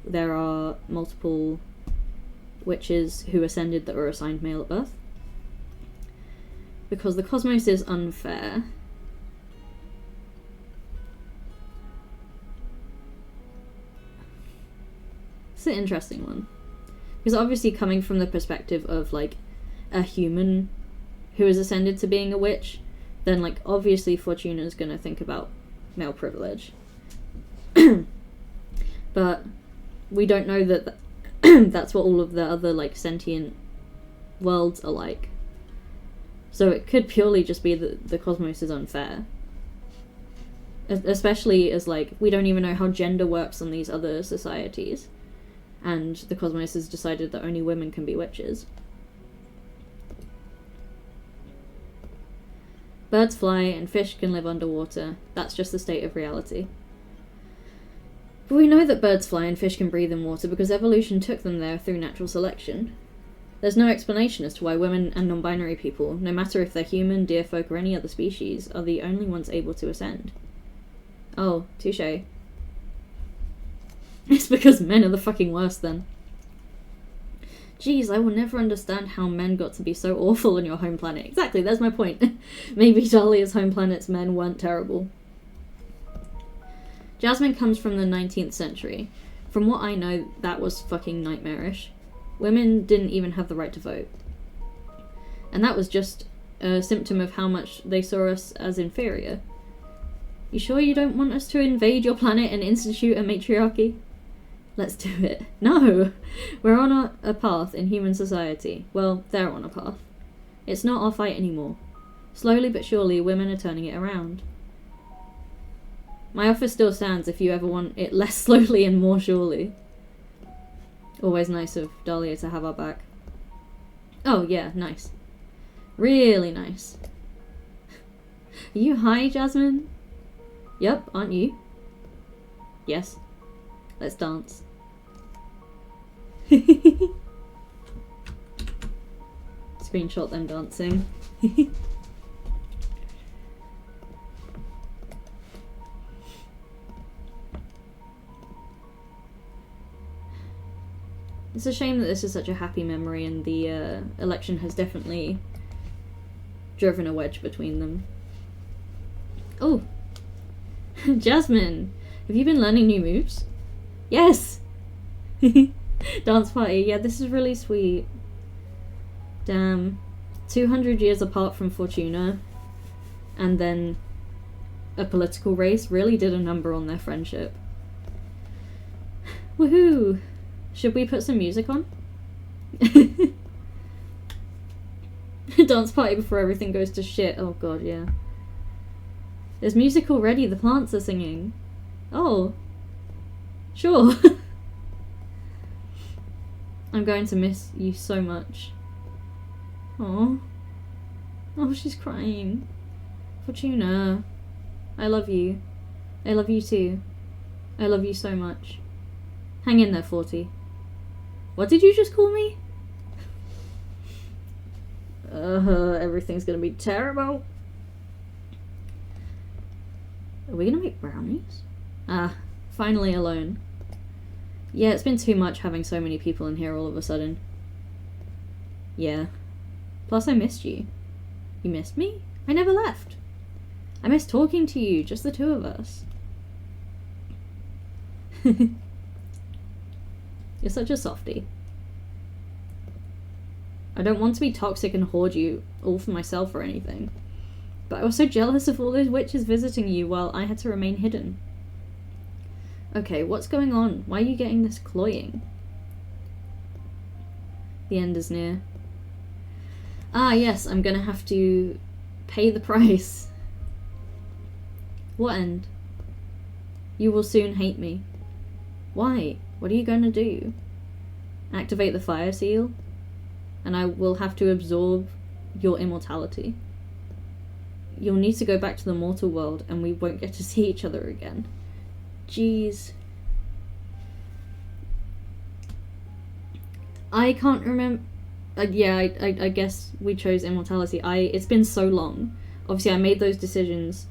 there are multiple witches who ascended that were assigned male at birth. Because the cosmos is unfair. It's an interesting one. Because obviously coming from the perspective of, like, a human who has ascended to being a witch, then, like, obviously Fortuna's gonna think about male privilege. But we don't know that that's what all of the other, like, sentient worlds are like. So it could purely just be that the cosmos is unfair. Especially as, like, we don't even know how gender works on these other societies. And the cosmos has decided that only women can be witches. Birds fly and fish can live underwater. That's just the state of reality. But we know that birds fly and fish can breathe in water because evolution took them there through natural selection. There's no explanation as to why women and non-binary people, no matter if they're human, deer folk, or any other species, are the only ones able to ascend. Oh, touché. It's because men are the fucking worst then. Jeez, I will never understand how men got to be so awful on your home planet. Exactly, that's my point. Maybe Dahlia's home planet's men weren't terrible. Jasmine comes from the 19th century. From what I know, that was fucking nightmarish. Women didn't even have the right to vote. And that was just a symptom of how much they saw us as inferior. You sure you don't want us to invade your planet and institute a matriarchy? Let's do it. No! We're on a path in human society. Well, they're on a path. It's not our fight anymore. Slowly but surely, women are turning it around. My offer still stands if you ever want it less slowly and more surely. Always nice of Dahlia to have our back. Oh, yeah, nice. Really nice. Are you high, Jasmine? Yup, aren't you? Yes. Let's dance. Screenshot them dancing. It's a shame that this is such a happy memory and the election has definitely driven a wedge between them. Oh! Jasmine! Have you been learning new moves? Yes! Dance party. Yeah, this is really sweet. Damn. 200 years apart from Fortuna, and then a political race really did a number on their friendship. Woohoo! Should we put some music on? Dance party before everything goes to shit. Oh god, yeah. There's music already, the plants are singing. Oh. Sure. I'm going to miss you so much. Aww. Oh, she's crying. Fortuna. I love you. I love you too. I love you so much. Hang in there, 40. What did you just call me? Everything's gonna be terrible. Are we gonna make brownies? Ah, finally alone. Yeah, it's been too much having so many people in here all of a sudden. Yeah. Plus I missed you. You missed me? I never left. I missed talking to you, just the two of us. You're such a softie. I don't want to be toxic and hoard you all for myself or anything. But I was so jealous of all those witches visiting you while I had to remain hidden. Okay, what's going on? Why are you getting this cloying? The end is near. Ah, yes, I'm gonna have to pay the price. What end? You will soon hate me. Why? What are you gonna do? Activate the fire seal? And I will have to absorb your immortality. You'll need to go back to the mortal world and we won't get to see each other again. Jeez. I can't remember. Yeah, I guess we chose immortality. It's been so long. Obviously, I made those decisions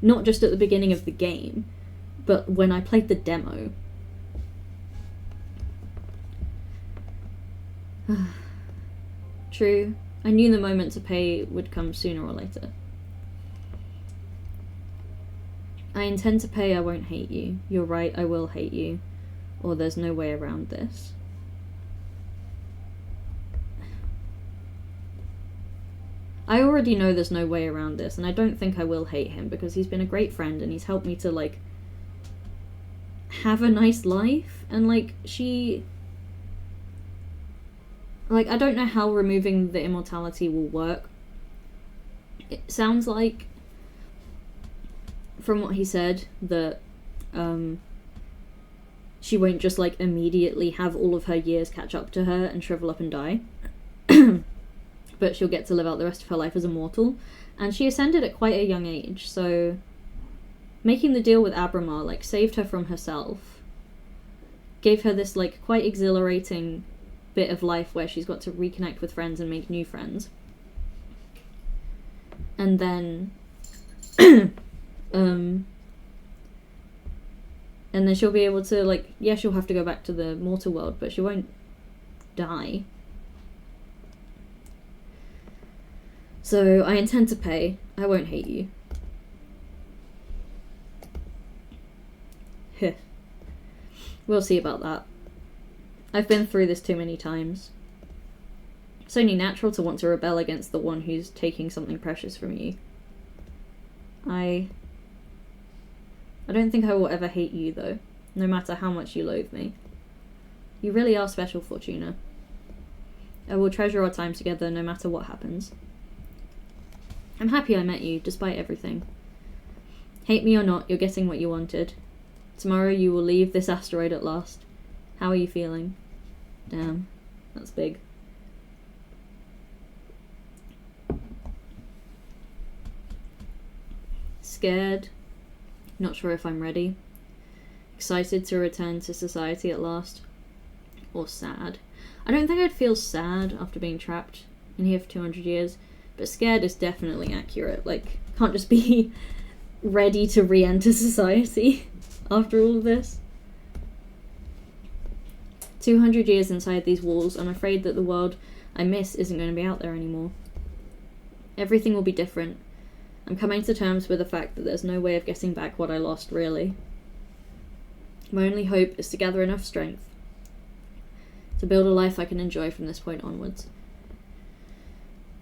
not just at the beginning of the game, but when I played the demo. True. I knew the moment to pay would come sooner or later. I intend to pay, I won't hate you. You're right, I will hate you. or there's no way around this. I already know there's no way around this, and I don't think I will hate him, because he's been a great friend and he's helped me to, like, have a nice life, and, like, I don't know how removing the immortality will work. It sounds like, from what he said, that, she won't just, like, immediately have all of her years catch up to her and shrivel up and die. But she'll get to live out the rest of her life as a mortal. And she ascended at quite a young age, so making the deal with Abramar, like, saved her from herself. Gave her this, like, quite exhilarating bit of life where she's got to reconnect with friends and make new friends. And then and then she'll be able to, like, yeah, she'll have to go back to the mortal world, but she won't die. So I intend to pay. I won't hate you. Heh. We'll see about that. I've been through this too many times. It's only natural to want to rebel against the one who's taking something precious from you. I don't think I will ever hate you, though, no matter how much you loathe me. You really are special, Fortuna. I will treasure our time together no matter what happens. I'm happy I met you, despite everything. Hate me or not, you're getting what you wanted. Tomorrow you will leave this asteroid at last. How are you feeling? Damn, that's big. Scared. Not sure if I'm ready. Excited to return to society at last. Or sad. I don't think I'd feel sad after being trapped in here for 200 years. But scared is definitely accurate. Like, can't just be ready to re-enter society after all of this. 200 years inside these walls, I'm afraid that the world I miss isn't going to be out there anymore. Everything will be different. I'm coming to terms with the fact that there's no way of getting back what I lost, really. My only hope is to gather enough strength to build a life I can enjoy from this point onwards.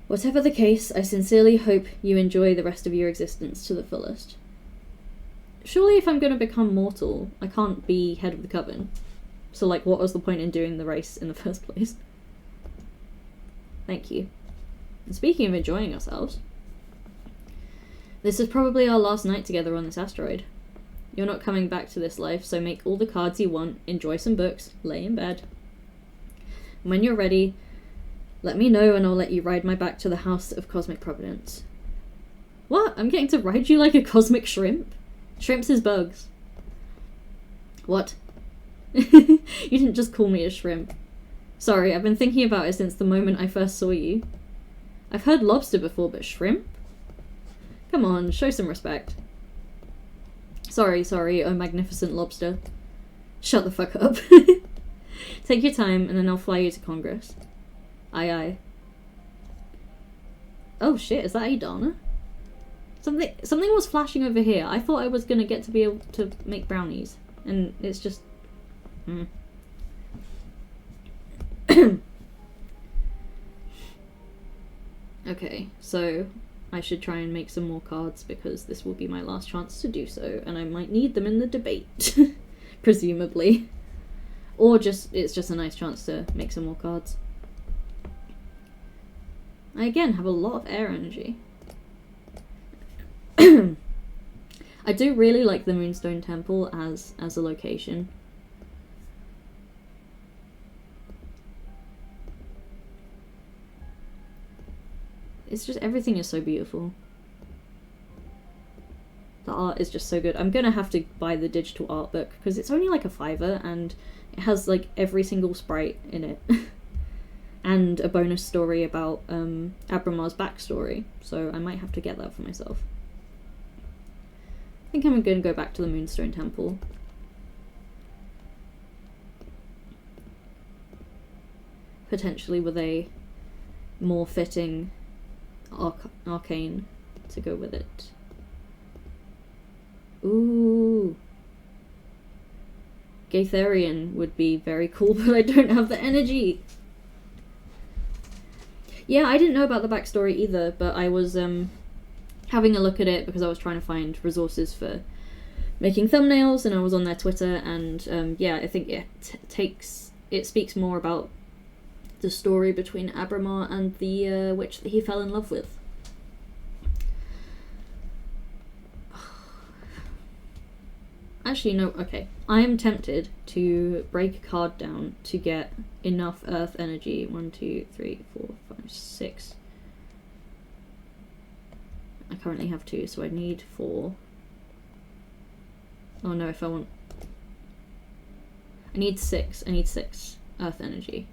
Whatever the case, I sincerely hope you enjoy the rest of your existence to the fullest. Surely if I'm going to become mortal, I can't be head of the coven. So, like, what was the point in doing the race in the first place? Thank you. And speaking of enjoying ourselves, this is probably our last night together on this asteroid. You're not coming back to this life, so make all the cards you want, enjoy some books, lay in bed. When you're ready, let me know and I'll let you ride my back to the house of cosmic providence. What? I'm getting to ride you like a cosmic shrimp? Shrimps is bugs. What? You didn't just call me a shrimp. Sorry, I've been thinking about it since the moment I first saw you. I've heard lobster before, but shrimp? Come on, show some respect. Sorry, oh magnificent lobster. Shut the fuck up. Take your time and then I'll fly you to Congress. Aye aye. Oh shit, is that Adana? Something was flashing over here. I thought I was gonna get to be able to make brownies. And it's just... Okay, so I should try and make some more cards because this will be my last chance to do so, and I might need them in the debate, presumably. Or it's just a nice chance to make some more cards. I again have a lot of air energy. I do really like the Moonstone Temple as a location. It's just, everything is so beautiful. The art is just so good. I'm gonna have to buy the digital art book because it's only like a $5 and it has like every single sprite in it. And a bonus story about Abramar's backstory, so I might have to get that for myself. I think I'm gonna go back to the Moonstone Temple. Potentially with a more fitting arcane to go with it. Ooh. Gaetherian would be very cool, but I don't have the energy. Yeah, I didn't know about the backstory either, but I was having a look at it because I was trying to find resources for making thumbnails, and I was on their Twitter, and yeah, I think it speaks more about the story between Abramar and the witch that he fell in love with. Actually, no, okay. I am tempted to break a card down to get enough earth energy. 1, 2, 3, 4, 5, 6. I currently have 2, so I need 4. Oh no, if I want... I need 6. I need 6 earth energy.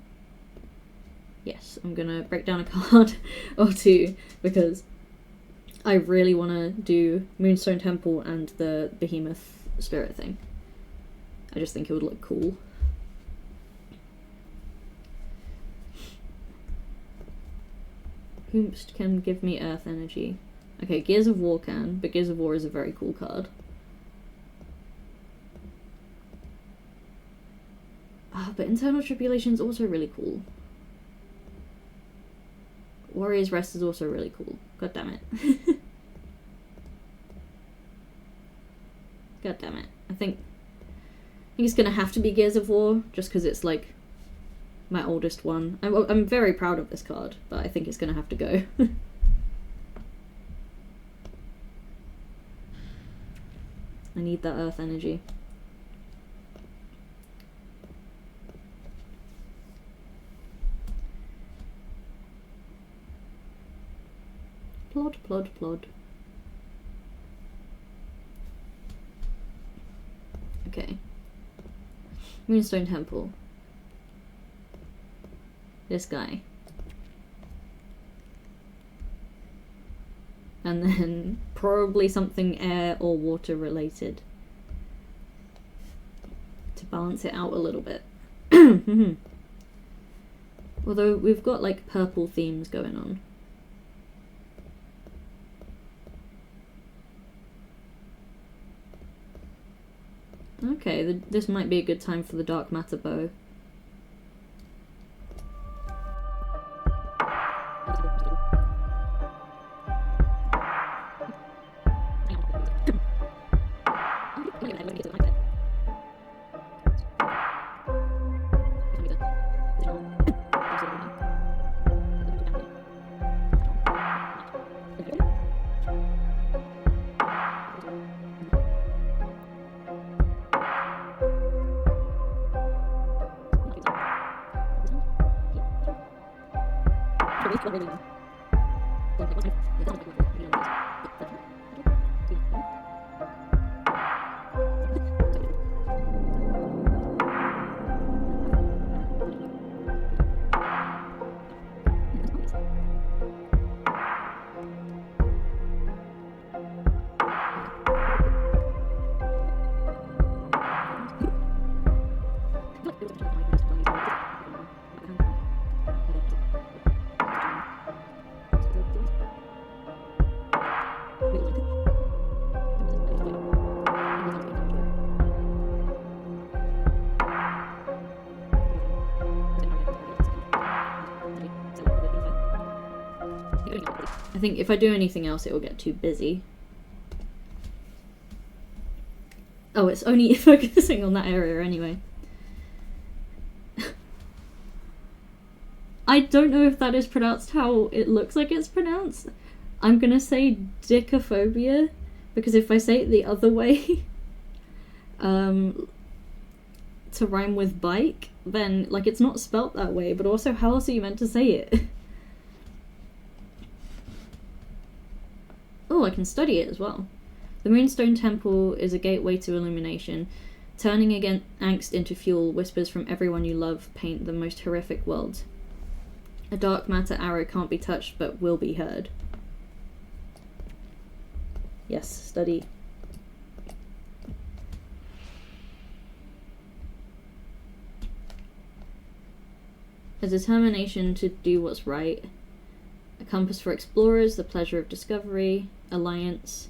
Yes, I'm gonna break down a card or 2, because I really want to do Moonstone Temple and the Behemoth spirit thing. I just think it would look cool. Who can give me earth energy? Okay, Gears of War can, but Gears of War is a very cool card. But Internal Tribulation is also really cool. Warrior's Rest is also really cool. God damn it. God damn it. I think it's gonna have to be Gears of War, just because it's like my oldest one. I'm very proud of this card, but I think it's gonna have to go. I need that earth energy. Plod, plod, plod. Okay. Moonstone Temple. This guy. And then probably something air or water related to balance it out a little bit. Although we've got like purple themes going on. Okay, this might be a good time for the dark matter bow. I think if I do anything else, it will get too busy. Oh, it's only focusing on that area anyway. I don't know if that is pronounced how it looks like it's pronounced. I'm gonna say dicophobia, because if I say it the other way, to rhyme with bike, then, like, it's not spelt that way, but also how else are you meant to say it? Oh, I can study it as well. The Moonstone Temple is a gateway to illumination. Turning again angst into fuel, whispers from everyone you love paint the most horrific world. A dark matter arrow can't be touched but will be heard. Yes, study. A determination to do what's right. A compass for explorers, the pleasure of discovery, alliance,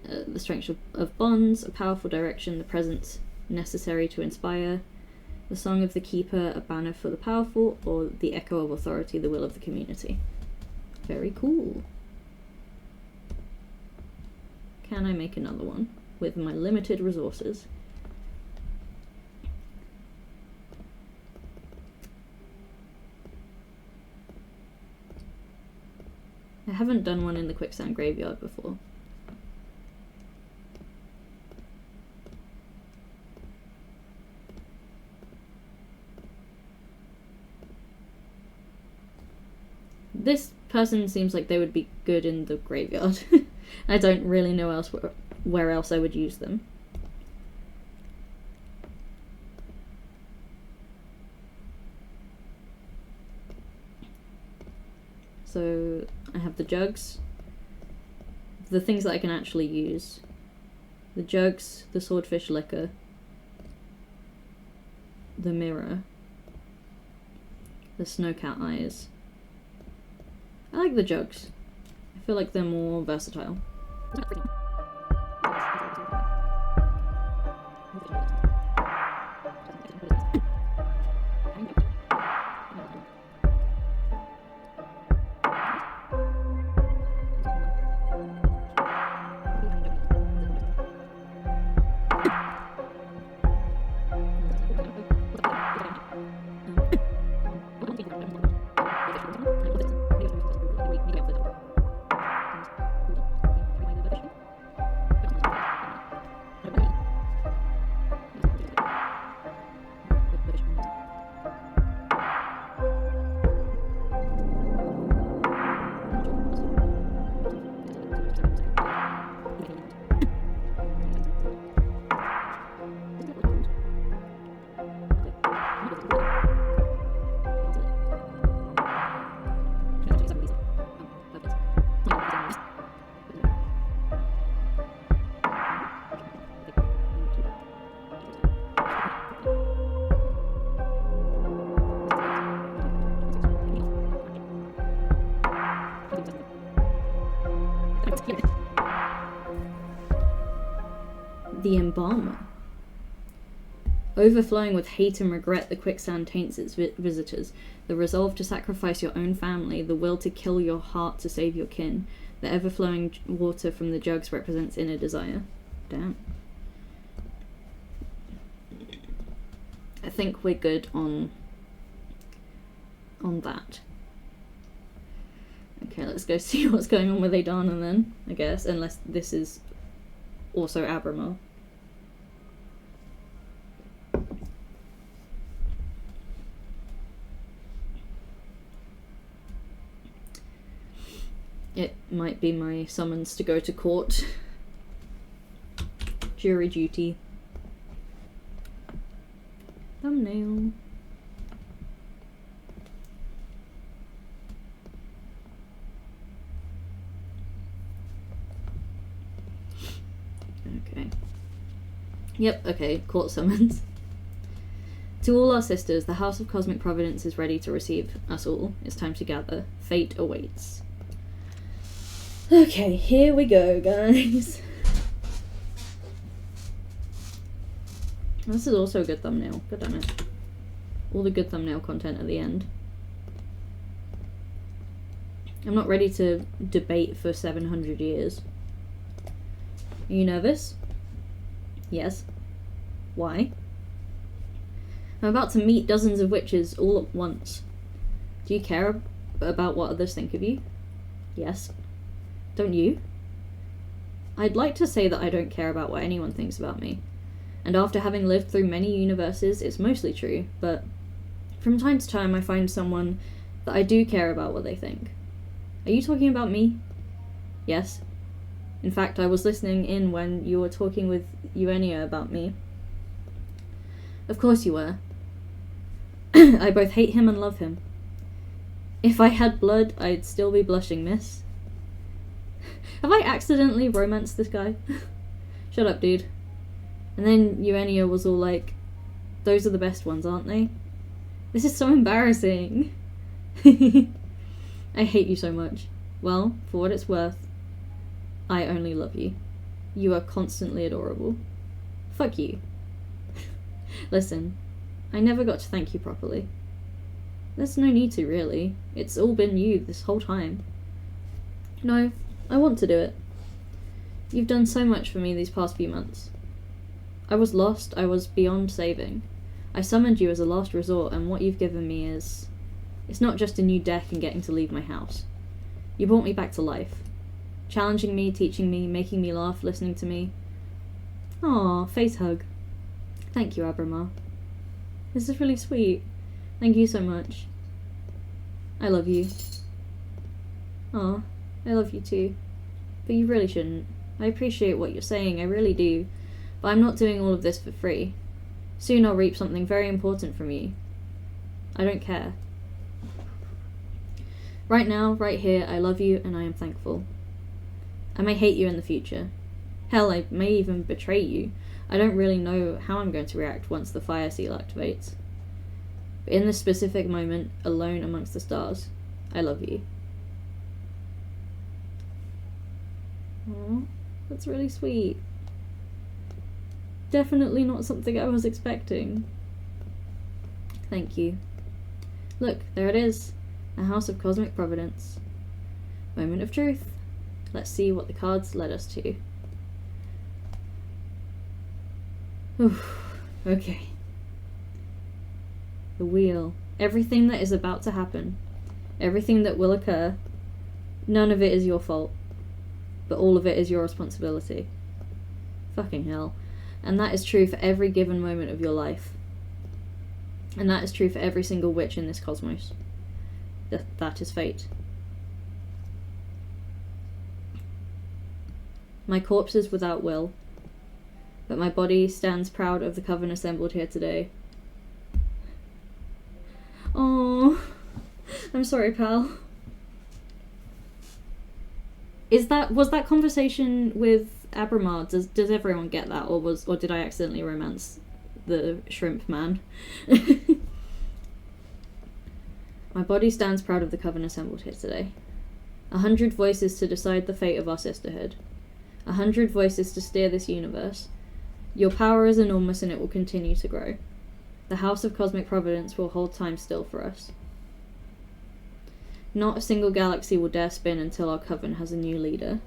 the strength of bonds, a powerful direction, the presence necessary to inspire, the song of the keeper, a banner for the powerful, or the echo of authority, the will of the community. Very cool. Can I make another one with my limited resources? I haven't done one in the quicksand graveyard before. This person seems like they would be good in the graveyard. I don't really know where else I would use them. So I have the jugs, the things that I can actually use. The jugs, the swordfish liquor, the mirror, the snowcat eyes. I like the jugs. I feel like they're more versatile. The embalmer. Overflowing with hate and regret, the quicksand taints its visitors. The resolve to sacrifice your own family, the will to kill your heart to save your kin. The ever-flowing water from the jugs represents inner desire. Damn. I think we're good on that. Okay, let's go see what's going on with Adana then, I guess, unless this is also Abramar. It might be my summons to go to court. Jury duty. Thumbnail. Okay. Yep, okay, court summons. To all our sisters, the House of Cosmic Providence is ready to receive us all. It's time to gather. Fate awaits. Okay, here we go, guys. This is also a good thumbnail. God damn it. All the good thumbnail content at the end. I'm not ready to debate for 700 years. Are you nervous? Yes. Why? I'm about to meet dozens of witches all at once. Do you care about what others think of you? Yes. Don't you? I'd like to say that I don't care about what anyone thinks about me. And after having lived through many universes, it's mostly true, but from time to time I find someone that I do care about what they think. Are you talking about me? Yes. In fact, I was listening in when you were talking with Eugenia about me. Of course you were. I both hate him and love him. If I had blood, I'd still be blushing, miss. Have I accidentally romanced this guy? Shut up, dude. And then Eugenia was all like, those are the best ones, aren't they? This is so embarrassing. I hate you so much. Well, for what it's worth, I only love you. You are constantly adorable. Fuck you. Listen, I never got to thank you properly. There's no need to, really. It's all been you this whole time. No, I want to do it. You've done so much for me these past few months. I was lost, I was beyond saving. I summoned you as a last resort, and what you've given me is... It's not just a new deck and getting to leave my house. You brought me back to life. Challenging me, teaching me, making me laugh, listening to me. Aw, face hug. Thank you, Abramar. This is really sweet. Thank you so much. I love you. Aw, I love you too. But you really shouldn't. I appreciate what you're saying, I really do. But I'm not doing all of this for free. Soon I'll reap something very important from you. I don't care. Right now, right here, I love you and I am thankful. I may hate you in the future. Hell, I may even betray you. I don't really know how I'm going to react once the fire seal activates. But in this specific moment, alone amongst the stars, I love you. Aw, that's really sweet. Definitely not something I was expecting. Thank you. Look, there it is. A house of cosmic providence. Moment of truth. Let's see what the cards led us to. Oof. Okay. The wheel. Everything that is about to happen. Everything that will occur. None of it is your fault. But all of it is your responsibility. Fucking hell. And that is true for every given moment of your life. And that is true for every single witch in this cosmos. That is fate. My corpse is without will, but my body stands proud of the coven assembled here today. Oh, I'm sorry, pal. Was that conversation with Abramar? Does everyone get that, or did I accidentally romance the shrimp man? My body stands proud of the coven assembled here today. 100 voices to decide the fate of our sisterhood. 100 voices to steer this universe. Your power is enormous and it will continue to grow. The House of Cosmic Providence will hold time still for us. Not a single galaxy will dare spin until our coven has a new leader.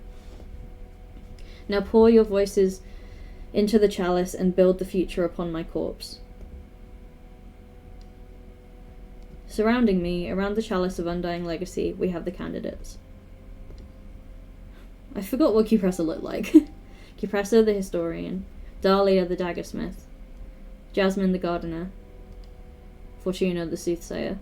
Now pour your voices into the chalice and build the future upon my corpse. Surrounding me, around the chalice of undying legacy, we have the candidates. I forgot what Cupressa looked like. Cupressa the historian, Dahlia the daggersmith, Jasmine the gardener, Fortuna the soothsayer.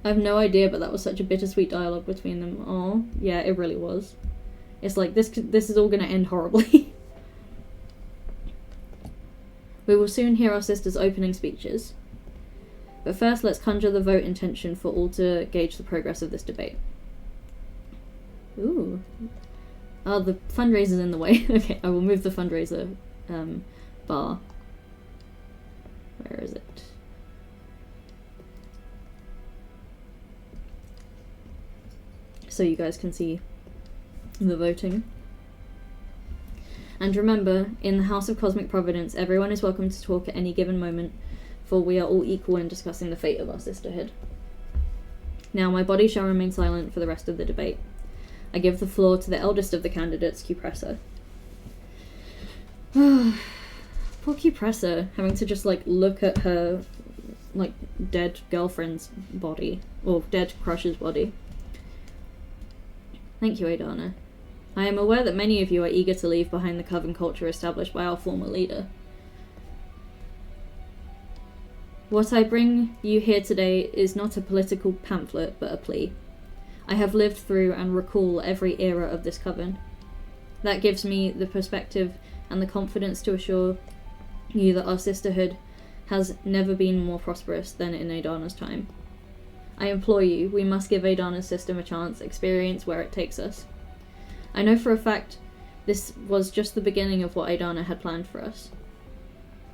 I have no idea, but that was such a bittersweet dialogue between them. Oh, yeah, it really was. It's like, this is all going to end horribly. We will soon hear our sisters' opening speeches. But first, let's conjure the vote intention for all to gauge the progress of this debate. Ooh. Oh, the fundraiser's in the way. Okay, I will move the fundraiser bar. Where is it? So you guys can see the voting. And remember, in the House of Cosmic Providence, everyone is welcome to talk at any given moment, for we are all equal in discussing the fate of our sisterhood. Now my body shall remain silent for the rest of the debate. I give the floor to the eldest of the candidates, Cupressa. Poor Cupressa, having to just, look at her, dead girlfriend's body, or dead crush's body. Thank you, Adana. I am aware that many of you are eager to leave behind the coven culture established by our former leader. What I bring you here today is not a political pamphlet, but a plea. I have lived through and recall every era of this coven. That gives me the perspective and the confidence to assure you that our sisterhood has never been more prosperous than in Adana's time. I implore you, we must give Adana's system a chance, experience where it takes us. I know for a fact this was just the beginning of what Adana had planned for us.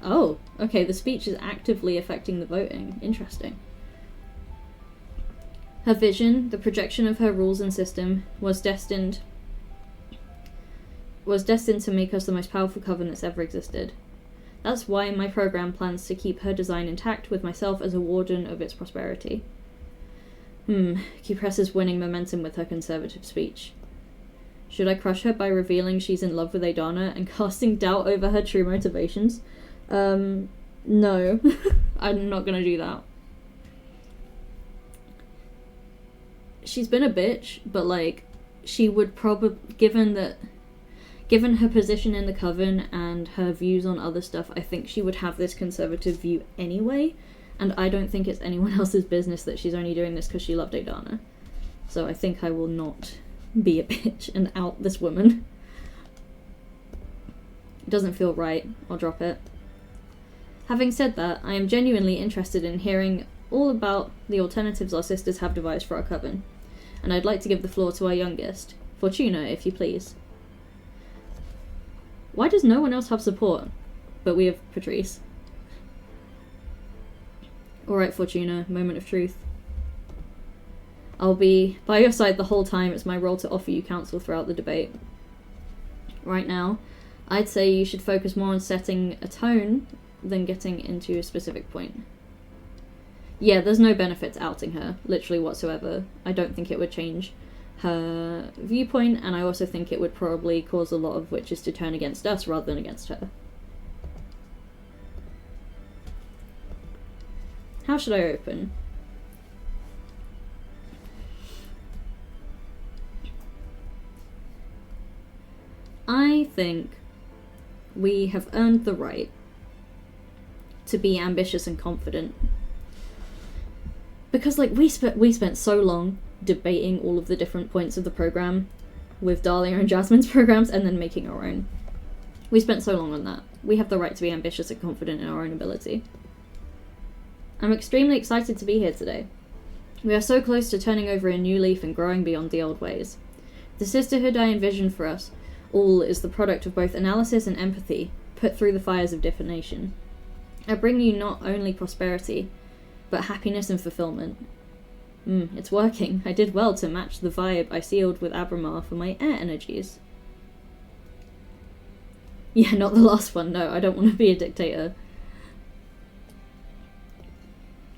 Oh, okay, the speech is actively affecting the voting. Interesting. Her vision, the projection of her rules and system, was destined to make us the most powerful coven that's ever existed. That's why my program plans to keep her design intact with myself as a warden of its prosperity. Cupress is winning momentum with her conservative speech. Should I crush her by revealing she's in love with Adana and casting doubt over her true motivations? No. I'm not gonna do that. She's been a bitch, but, like, she would probably, given her position in the coven and her views on other stuff, I think she would have this conservative view anyway, and I don't think it's anyone else's business that she's only doing this because she loved Adana. So I think I will not be a bitch and out this woman. It doesn't feel right. I'll drop it. Having said that, I am genuinely interested in hearing all about the alternatives our sisters have devised for our coven, and I'd like to give the floor to our youngest, Fortuna, if you please. Why does no one else have support? But we have Patrice. Alright, Fortuna, moment of truth. I'll be by your side the whole time. It's my role to offer you counsel throughout the debate. Right now, I'd say you should focus more on setting a tone than getting into a specific point. Yeah, there's no benefit to outing her, literally whatsoever. I don't think it would change her viewpoint, and I also think it would probably cause a lot of witches to turn against us rather than against her. How should I open? I think we have earned the right to be ambitious and confident. Because, like, we spent so long debating all of the different points of the program with Dahlia and Jasmine's programs and then making our own. We spent so long on that. We have the right to be ambitious and confident in our own ability. I'm extremely excited to be here today. We are so close to turning over a new leaf and growing beyond the old ways. The sisterhood I envision for us all is the product of both analysis and empathy, put through the fires of divination. I bring you not only prosperity, but happiness and fulfillment. It's working. I did well to match the vibe I sealed with Abramar for my air energies. Yeah, not the last one, no, I don't want to be a dictator.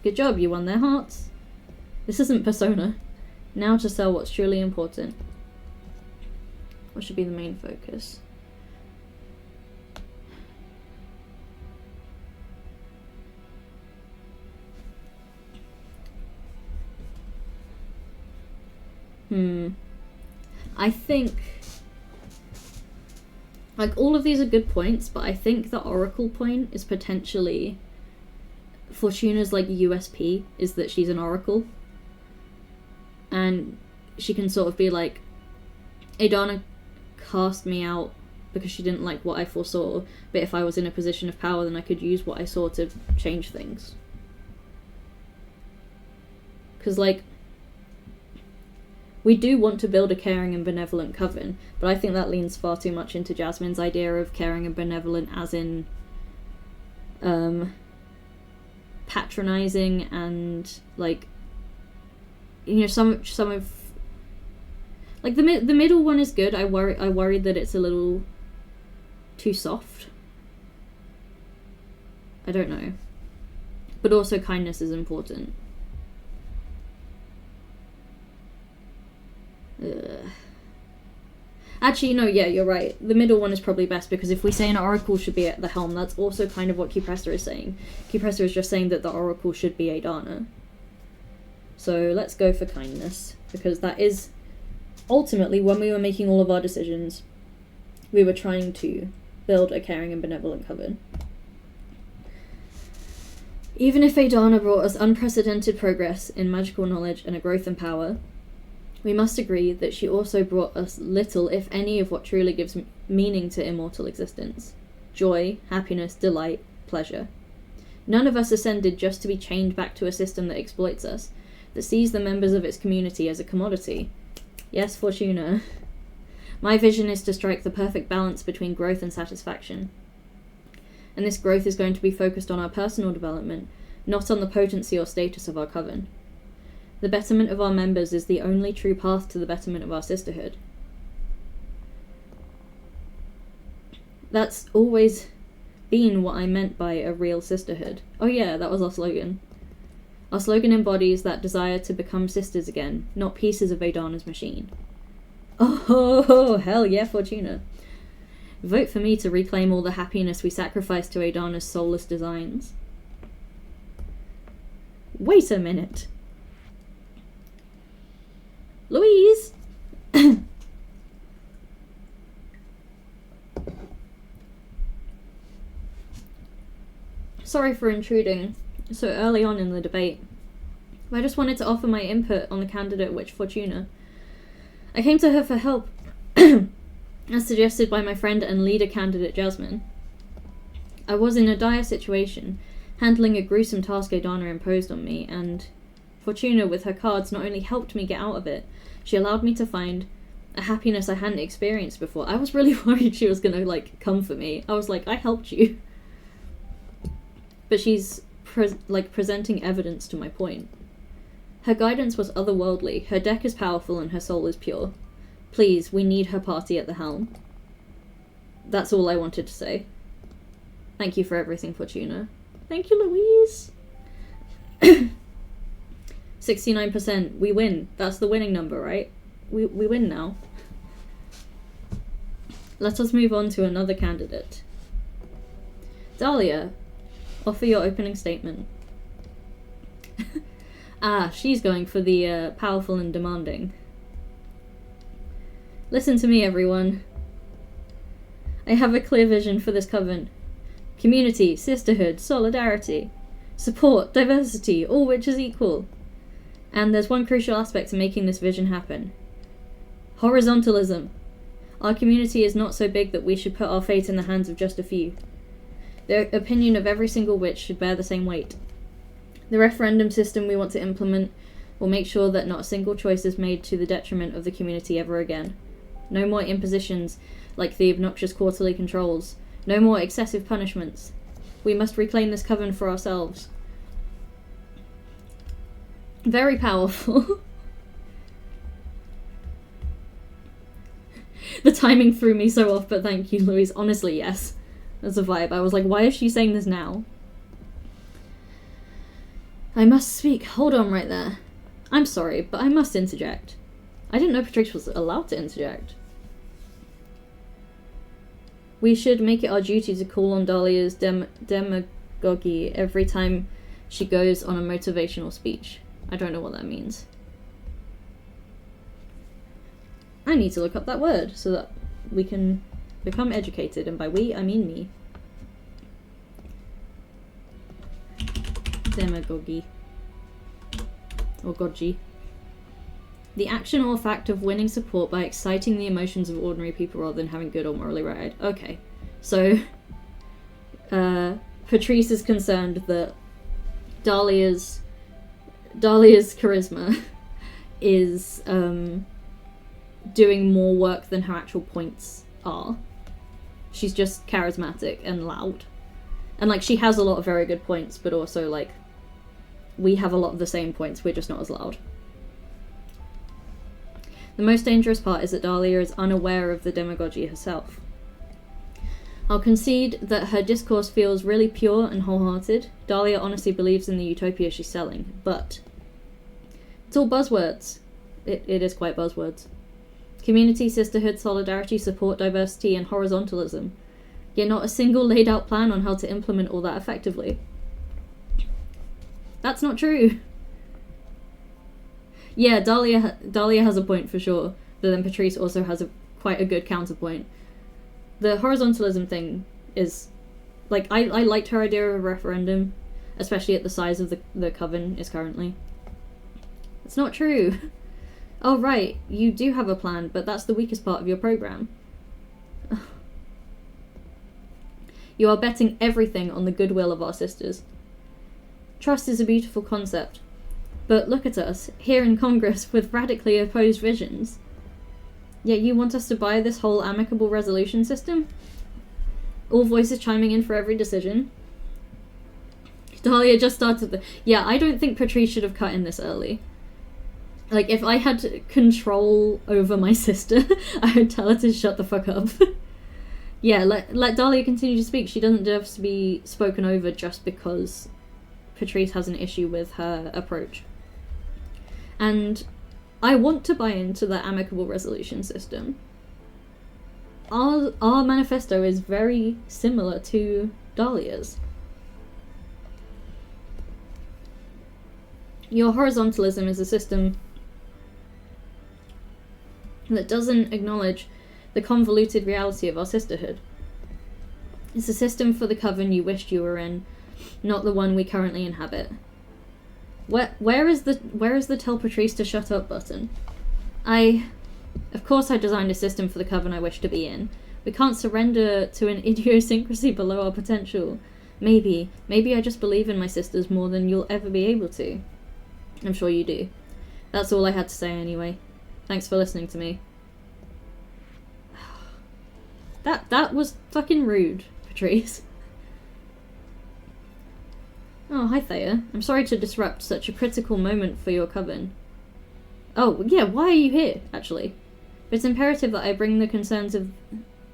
Good job, you won their hearts. This isn't Persona. Now to sell what's truly important. What should be the main focus? I think, like, all of these are good points, but I think the Oracle point is potentially Fortuna's, like, USP is that she's an Oracle. And she can sort of be like, Adana cast me out because she didn't like what I foresaw, but if I was in a position of power, then I could use what I saw to change things. Because, like, we do want to build a caring and benevolent coven, but I think that leans far too much into Jasmine's idea of caring and benevolent as in patronizing and, like, you know, some of, like, the middle one is good. I worried that it's a little too soft. I don't know. But also kindness is important. Actually, no, yeah, you're right. The middle one is probably best, because if we say an oracle should be at the helm, that's also kind of what Cupressa is saying. Cupressa is just saying that the oracle should be Adana. So let's go for kindness, because that is ultimately, when we were making all of our decisions, we were trying to build a caring and benevolent coven. Even if Adana brought us unprecedented progress in magical knowledge and a growth in power, we must agree that she also brought us little, if any, of what truly gives meaning to immortal existence. Joy, happiness, delight, pleasure. None of us ascended just to be chained back to a system that exploits us, that sees the members of its community as a commodity. Yes, Fortuna. My vision is to strike the perfect balance between growth and satisfaction. And this growth is going to be focused on our personal development, not on the potency or status of our coven. The betterment of our members is the only true path to the betterment of our sisterhood. That's always been what I meant by a real sisterhood. Oh yeah, that was our slogan. Our slogan embodies that desire to become sisters again, not pieces of Adana's machine. Oh, hell yeah, Fortuna. Vote for me to reclaim all the happiness we sacrificed to Adana's soulless designs. Wait a minute. Louise! Sorry for intruding so early on in the debate. I just wanted to offer my input on the candidate witch Fortuna. I came to her for help, as suggested by my friend and leader candidate Jasmine. I was in a dire situation, handling a gruesome task Adana imposed on me, and Fortuna, with her cards, not only helped me get out of it, she allowed me to find a happiness I hadn't experienced before. I was really worried she was gonna, come for me. I was like, I helped you. But she's, presenting evidence to my point. Her guidance was otherworldly, her deck is powerful, and her soul is pure. Please, we need her party at the helm. That's all I wanted to say. Thank you for everything, Fortuna. Thank you, Louise. 69%. We win. That's the winning number, right? We win now. Let us move on to another candidate. Dahlia, offer your opening statement. She's going for the powerful and demanding. Listen to me, everyone. I have a clear vision for this coven. Community, sisterhood, solidarity, support, diversity, all which is equal. And there's one crucial aspect to making this vision happen. Horizontalism. Our community is not so big that we should put our fate in the hands of just a few. The opinion of every single witch should bear the same weight. The referendum system we want to implement will make sure that not a single choice is made to the detriment of the community ever again. No more impositions like the obnoxious quarterly controls. No more excessive punishments. We must reclaim this coven for ourselves. Very powerful. The timing threw me so off, but thank you, Louise. Honestly, yes. That's a vibe. I was like, why is she saying this now? I must speak. Hold on right there. I'm sorry, but I must interject. I didn't know Patrice was allowed to interject. We should make it our duty to call on Dahlia's demagogy every time she goes on a motivational speech. I don't know what that means. I need to look up that word so that we can become educated, and by we, I mean me. Demagogy. Or goji. The action or fact of winning support by exciting the emotions of ordinary people rather than having good or morally right. Okay. So, Patrice is concerned that Dahlia's charisma is, doing more work than her actual points are. She's just charismatic and loud. And, she has a lot of very good points, but also, we have a lot of the same points, we're just not as loud. The most dangerous part is that Dahlia is unaware of the demagogy herself. I'll concede that her discourse feels really pure and wholehearted. Dahlia honestly believes in the utopia she's selling, but it's all buzzwords. It is quite buzzwords. Community, sisterhood, solidarity, support, diversity, and horizontalism. Yet not a single laid out plan on how to implement all that effectively. That's not true. Yeah, Dahlia has a point for sure, but then Patrice also has quite a good counterpoint. The horizontalism thing is, I liked her idea of a referendum, especially at the size of the coven is currently. It's not true. Oh right, you do have a plan, but that's the weakest part of your program. You are betting everything on the goodwill of our sisters. Trust is a beautiful concept, but look at us, here in Congress with radically opposed visions. Yet you want us to buy this whole amicable resolution system? All voices chiming in for every decision? Dahlia just started Yeah, I don't think Patrice should have cut in this early. If I had control over my sister, I would tell her to shut the fuck up. Yeah, let Dahlia continue to speak. She doesn't deserve to be spoken over just because Patrice has an issue with her approach. And I want to buy into the amicable resolution system. Our manifesto is very similar to Dahlia's. Your horizontalism is a system that doesn't acknowledge the convoluted reality of our sisterhood. It's a system for the coven you wished you were in, not the one we currently inhabit. Where is the tell Patrice to shut up button? Of course I designed a system for the coven I wish to be in. We can't surrender to an idiosyncrasy below our potential. Maybe I just believe in my sisters more than you'll ever be able to. I'm sure you do. That's all I had to say anyway. Thanks for listening to me. That was fucking rude, Patrice. Oh, hi Thea. I'm sorry to disrupt such a critical moment for your coven. Oh, yeah, why are you here, actually? But it's imperative that I bring the concerns of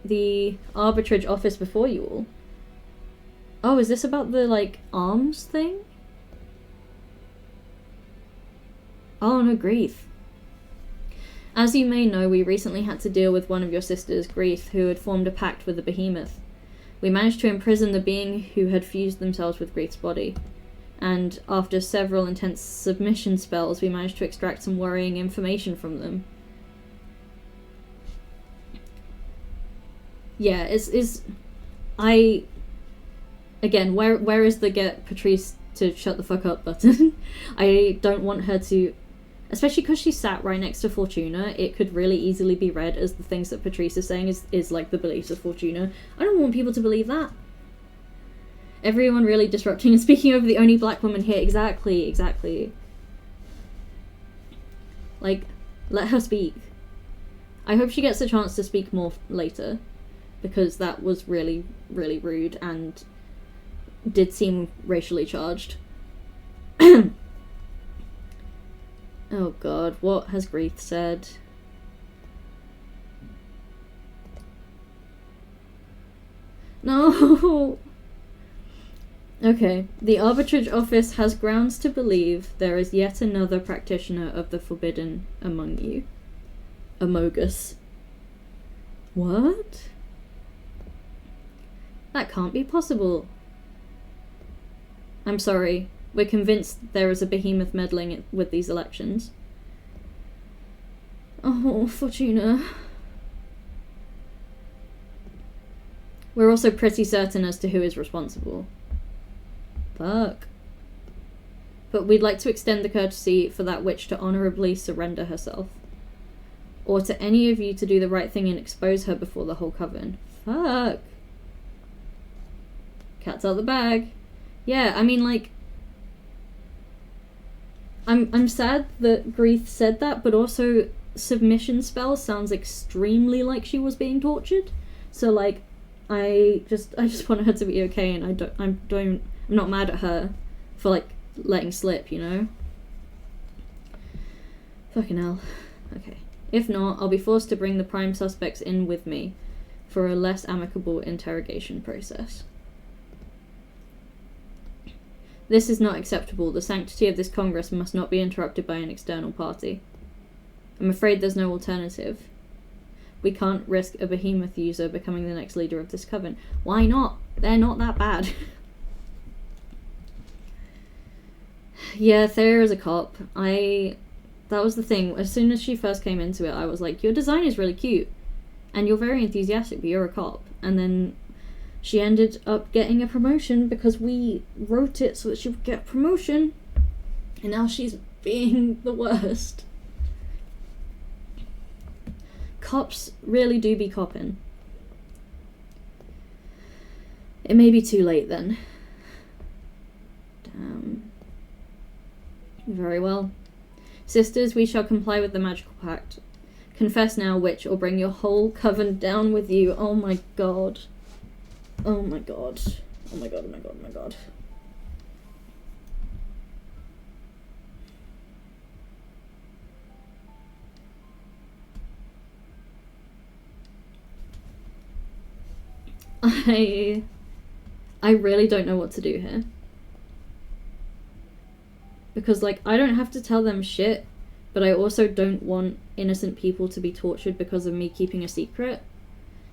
the arbitrage office before you all. Oh, is this about the, like, arms thing? Oh, no, grief. As you may know, we recently had to deal with one of your sisters, Grief, who had formed a pact with the behemoth. We managed to imprison the being who had fused themselves with Grief's body. And after several intense submission spells, we managed to extract some worrying information from them. Yeah, again, where is the get Patrice to shut the fuck up button? I don't want her to, especially because she sat right next to Fortuna. It could really easily be read as the things that Patrice is saying is like the beliefs of Fortuna. I don't want people to believe that. Everyone really disrupting and speaking over the only black woman here. Exactly. Like, let her speak. I hope she gets a chance to speak more later, because that was really, really rude and did seem racially charged. Oh god, what has Grief said? No! Okay, the arbitrage office has grounds to believe there is yet another practitioner of the forbidden among you. Amogus. What? That can't be possible. I'm sorry, we're convinced there is a behemoth meddling with these elections. Oh, Fortuna. We're also pretty certain as to who is responsible. Fuck. But we'd like to extend the courtesy for that witch to honourably surrender herself. Or to any of you to do the right thing and expose her before the whole coven. Fuck. Cat's out the bag. Yeah, I mean, like, I'm sad that Grief said that, but also submission spell sounds extremely like she was being tortured. So, like, I just want her to be okay, and I'm not mad at her for, like, letting slip, you know? Fucking hell. Okay. If not, I'll be forced to bring the prime suspects in with me for a less amicable interrogation process. This is not acceptable. The sanctity of this Congress must not be interrupted by an external party. I'm afraid there's no alternative. We can't risk a behemoth user becoming the next leader of this coven. Why not? They're not that bad. Yeah, Thea is a cop. That was the thing. As soon as she first came into it, I was like, your design is really cute. And you're very enthusiastic, but you're a cop. And then she ended up getting a promotion because we wrote it so that she would get a promotion. And now she's being the worst. Cops really do be copping. It may be too late then. Damn. Very well. Sisters, we shall comply with the magical pact. Confess now, witch, or bring your whole coven down with you. Oh my god. Oh my god. Oh my god, oh my god, oh my god. I really don't know what to do here. Because, like, I don't have to tell them shit, but I also don't want innocent people to be tortured because of me keeping a secret.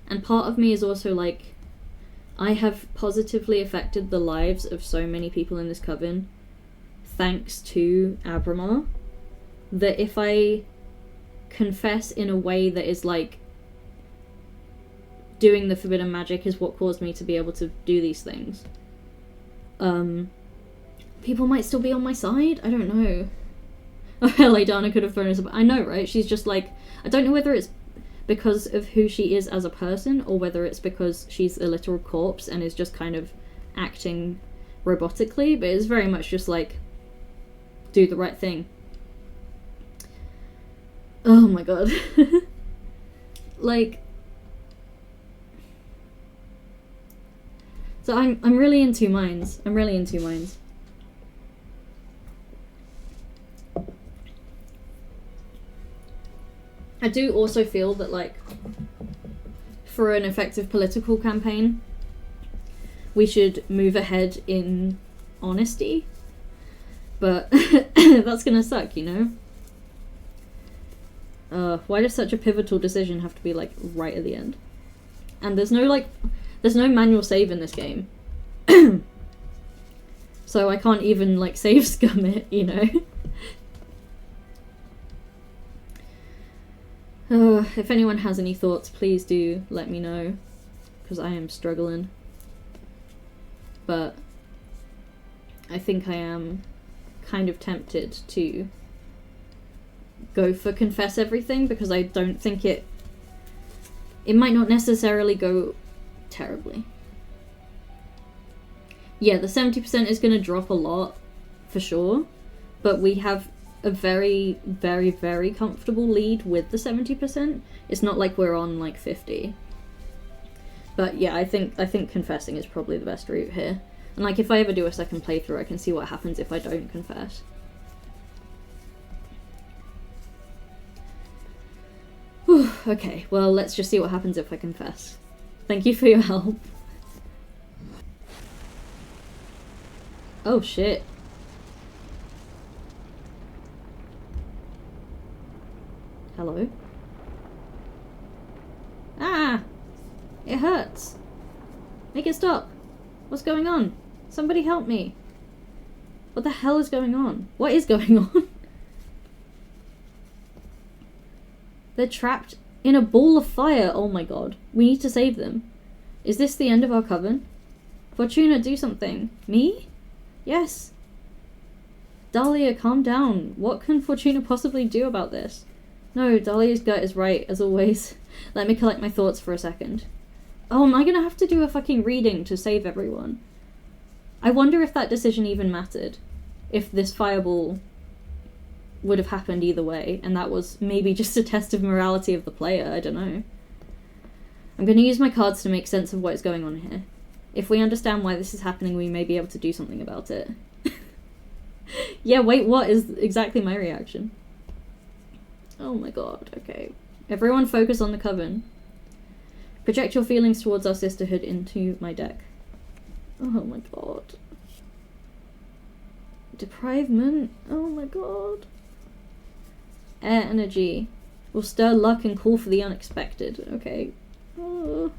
And part of me is also like, I have positively affected the lives of so many people in this coven, thanks to Abramar, that if I confess in a way that is like, doing the forbidden magic is what caused me to be able to do these things, people might still be on my side? I don't know. Laidana could have thrown us up. I know, right? She's just like, I don't know whether it's because of who she is as a person, or whether it's because she's a literal corpse and is just kind of acting robotically, but it's very much just like, do the right thing. Oh my god. Like, so I'm really in two minds. I do also feel that, like, for an effective political campaign, we should move ahead in honesty. But that's gonna suck, you know? Why does such a pivotal decision have to be, like, right at the end? And there's no manual save in this game. So I can't even, like, save scum it, you know? If anyone has any thoughts, please do let me know, because I am struggling. But I think I am kind of tempted to go for confess everything, because I don't think it might not necessarily go terribly. Yeah, the 70% is going to drop a lot, for sure, but we have a very, very, very comfortable lead with the 70%. It's not like we're on, like, 50. But yeah, I think confessing is probably the best route here. And, like, if I ever do a second playthrough, I can see what happens if I don't confess. Whew, okay, well, let's just see what happens if I confess. Thank you for your help. Oh, shit. Hello? Ah! It hurts! Make it stop! What's going on? Somebody help me! What the hell is going on? What is going on? They're trapped in a ball of fire! Oh my god. We need to save them. Is this the end of our coven? Fortuna, do something. Me? Yes! Dahlia, calm down. What can Fortuna possibly do about this? No, Dahlia's gut is right, as always. Let me collect my thoughts for a second. Oh, am I gonna have to do a fucking reading to save everyone? I wonder if that decision even mattered. If this fireball would have happened either way, and that was maybe just a test of morality of the player, I don't know. I'm gonna use my cards to make sense of what is going on here. If we understand why this is happening, we may be able to do something about it. Yeah, wait, what is exactly my reaction? Oh my god, okay. Everyone focus on the coven. Project your feelings towards our sisterhood into my deck. Oh my god. Deprivement? Oh my god. Air energy. Will stir luck and call for the unexpected. Okay. Oh.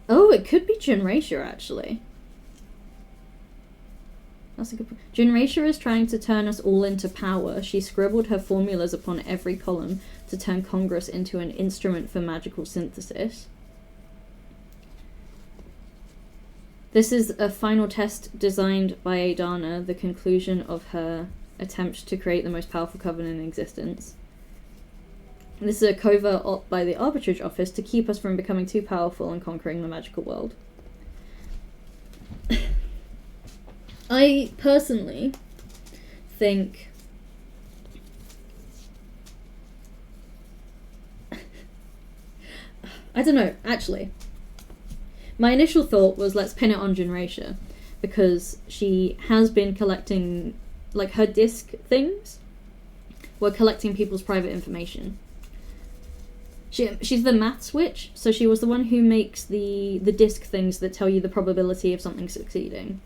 Oh, it could be Jinracia, actually. That's a good point. Jinracia is trying to turn us all into power. She scribbled her formulas upon every column to turn Congress into an instrument for magical synthesis. This is a final test designed by Adana, the conclusion of her attempt to create the most powerful coven in existence. This is a covert op by the Arbitrage Office to keep us from becoming too powerful and conquering the magical world. I personally think I don't know, actually. My initial thought was let's pin it on Jinracia, because she has been collecting, like, her disc things were collecting people's private information. She's the maths witch, so she was the one who makes the disc things that tell you the probability of something succeeding.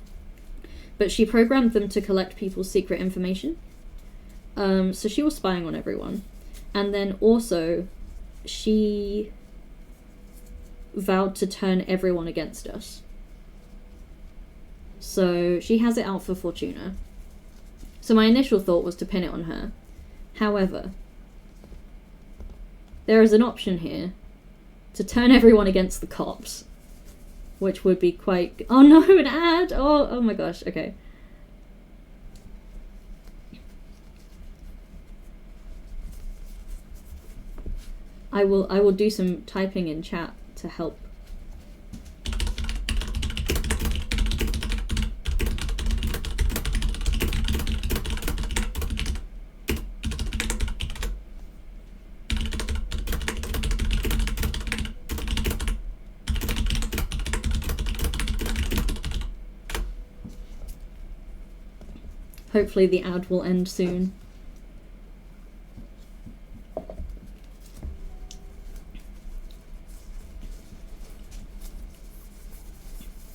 But she programmed them to collect people's secret information. So she was spying on everyone. And then also, she vowed to turn everyone against us. So she has it out for Fortuna. So my initial thought was to pin it on her. However, there is an option here to turn everyone against the cops, which would be quite... Oh no, an ad! Oh my gosh, okay. I will do some typing in chat to help. Hopefully the ad will end soon.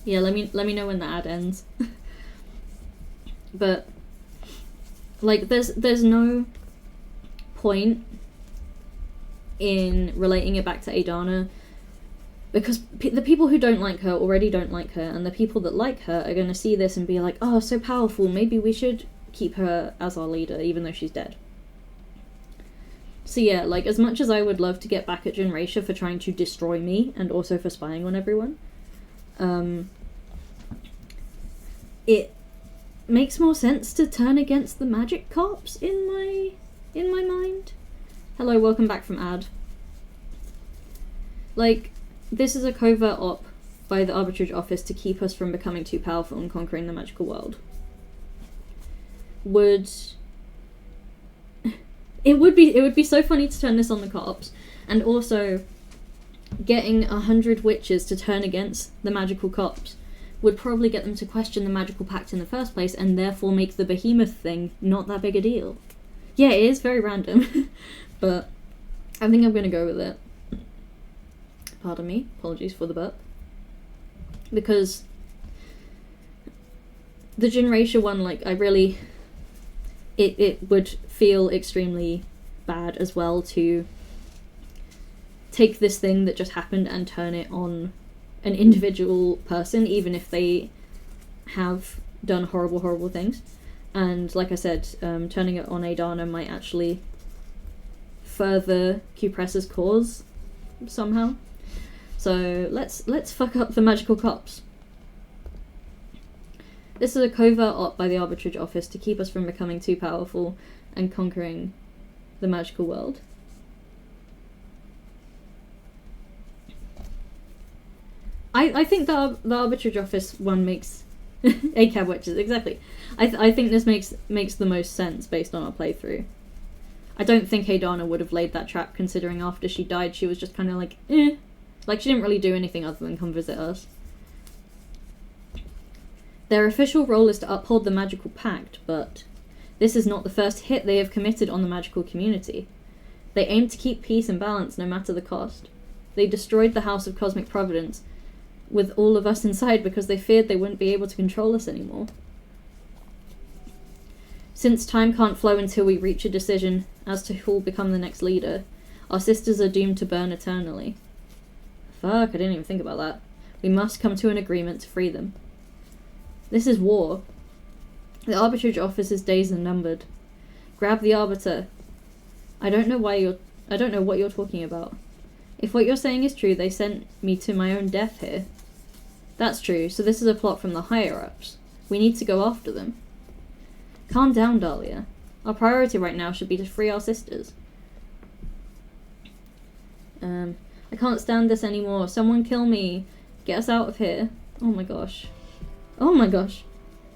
Yeah, let me know when the ad ends. But like there's no point in relating it back to Adana, because the people who don't like her already don't like her, and the people that like her are going to see this and be like, oh, so powerful, maybe we should keep her as our leader even though she's dead. So yeah, like, as much as I would love to get back at Jinraisha for trying to destroy me and also for spying on everyone, it makes more sense to turn against the magic cops in my mind. Hello, welcome back from ad. Like, this is a covert op by the Arbitrage Office to keep us from becoming too powerful and conquering the magical world. It would be so funny to turn this on the cops, and also getting 100 witches to turn against the magical cops would probably get them to question the magical pact in the first place, and therefore make the behemoth thing not that big a deal. Yeah, it is very random, but I think I'm gonna go with it. Pardon me, apologies for the burp. Because the Jinraisha one, like, I really... It would feel extremely bad as well to take this thing that just happened and turn it on an individual person, even if they have done horrible, horrible things. And like I said, turning it on Adana might actually further Cupressa's cause somehow. So let's fuck up the magical cops. This is a covert op by the Arbitrage Office to keep us from becoming too powerful and conquering the magical world. I think the Arbitrage Office one makes ACAB witches, exactly. I think this makes the most sense based on our playthrough. I don't think Adana would have laid that trap, considering after she died she was just kind of like, eh. Like, she didn't really do anything other than come visit us. Their official role is to uphold the magical pact, but this is not the first hit they have committed on the magical community. They aim to keep peace and balance no matter the cost. They destroyed the House of Cosmic Providence with all of us inside because they feared they wouldn't be able to control us anymore. Since time can't flow until we reach a decision as to who will become the next leader, our sisters are doomed to burn eternally. Fuck, I didn't even think about that. We must come to an agreement to free them. This is war. The Arbitrage Office's days are numbered. Grab the Arbiter. I don't know what you're talking about. If what you're saying is true, they sent me to my own death here. That's true, so this is a plot from the higher-ups. We need to go after them. Calm down, Dahlia. Our priority right now should be to free our sisters. I can't stand this anymore. Someone kill me. Get us out of here. Oh my gosh. Oh my gosh.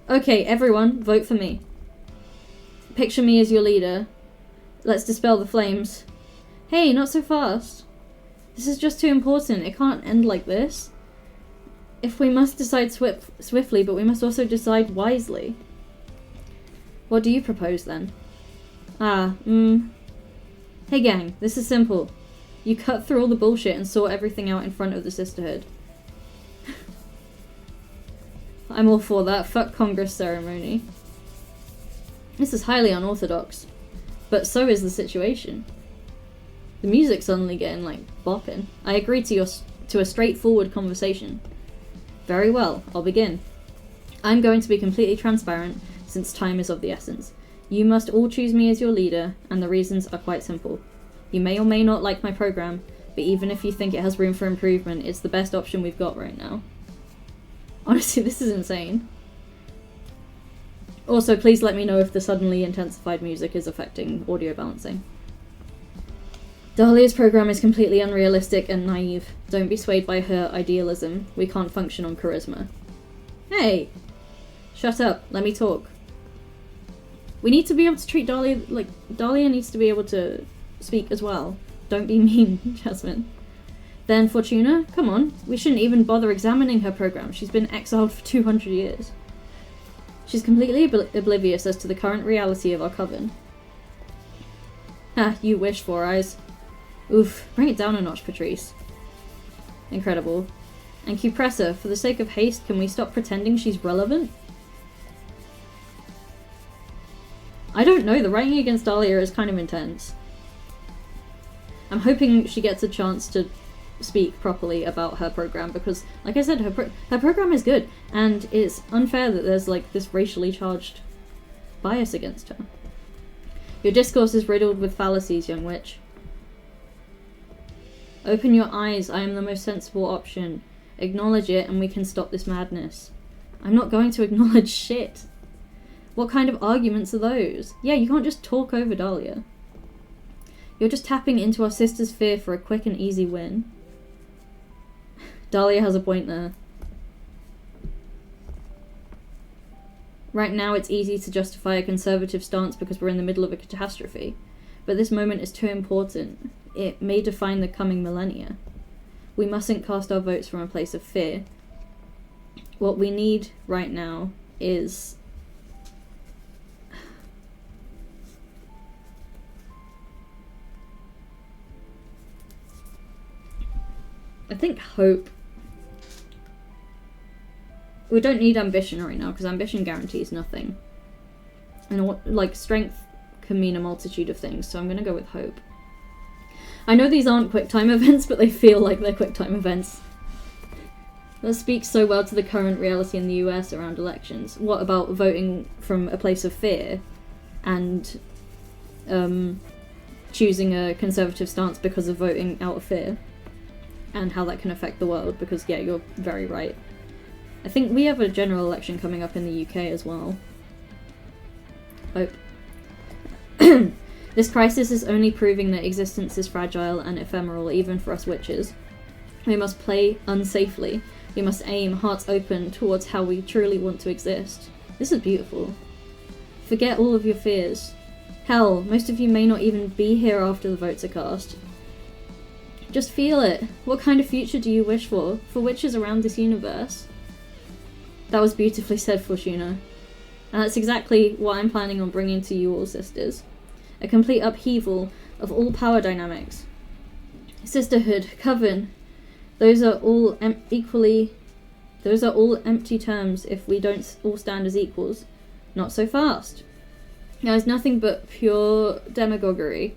Okay, everyone, vote for me. Picture me as your leader. Let's dispel the flames. Hey, not so fast. This is just too important. It can't end like this. If we must decide swiftly, but we must also decide wisely. What do you propose then? Hey gang, this is simple. You cut through all the bullshit and sort everything out in front of the Sisterhood. I'm all for that. Fuck Congress ceremony. This is highly unorthodox. But so is the situation. The music's suddenly getting, like, bopping. I agree to a straightforward conversation. Very well, I'll begin. I'm going to be completely transparent, since time is of the essence. You must all choose me as your leader, and the reasons are quite simple. You may or may not like my program, but even if you think it has room for improvement, it's the best option we've got right now. Honestly, this is insane. Also, please let me know if the suddenly intensified music is affecting audio balancing. Dahlia's program is completely unrealistic and naive. Don't be swayed by her idealism. We can't function on charisma. Hey! Shut up. Let me talk. We need to be able to treat Dahlia like... Dahlia needs to be able to speak as well. Don't be mean, Jasmine. Then Fortuna? Come on. We shouldn't even bother examining her program. She's been exiled for 200 years. She's completely oblivious as to the current reality of our coven. Ah, you wish, Four Eyes. Oof, bring it down a notch, Patrice. Incredible. And Cupressa, for the sake of haste, can we stop pretending she's relevant? I don't know, the writing against Dahlia is kind of intense. I'm hoping she gets a chance to speak properly about her program, because, like I said, her program is good, and it's unfair that there's, like, this racially charged bias against her. Your discourse is riddled with fallacies, young witch. Open your eyes, I am the most sensible option. Acknowledge it, and we can stop this madness. I'm not going to acknowledge shit. What kind of arguments are those? Yeah, you can't just talk over Dahlia. You're just tapping into our sister's fear for a quick and easy win. Dahlia has a point there. Right now it's easy to justify a conservative stance because we're in the middle of a catastrophe. But this moment is too important. It may define the coming millennia. We mustn't cast our votes from a place of fear. What we need right now is... I think hope. We don't need ambition right now, because ambition guarantees nothing. And like, strength can mean a multitude of things, so I'm gonna go with hope. I know these aren't QuickTime events, but they feel like they're QuickTime events. That speaks so well to the current reality in the US around elections. What about voting from a place of fear and choosing a conservative stance because of voting out of fear? And how that can affect the world, because yeah, you're very right. I think we have a general election coming up in the UK as well. Hope. This crisis is only proving that existence is fragile and ephemeral even for us witches. We must play unsafely. We must aim, hearts open, towards how we truly want to exist. This is beautiful. Forget all of your fears. Hell, most of you may not even be here after the votes are cast. Just feel it. What kind of future do you wish for witches around this universe? That was beautifully said, Fortuna. And that's exactly what I'm planning on bringing to you all, sisters. A complete upheaval of all power dynamics. Sisterhood, coven, those are all empty terms if we don't all stand as equals. Not so fast. Now, it's nothing but pure demagoguery.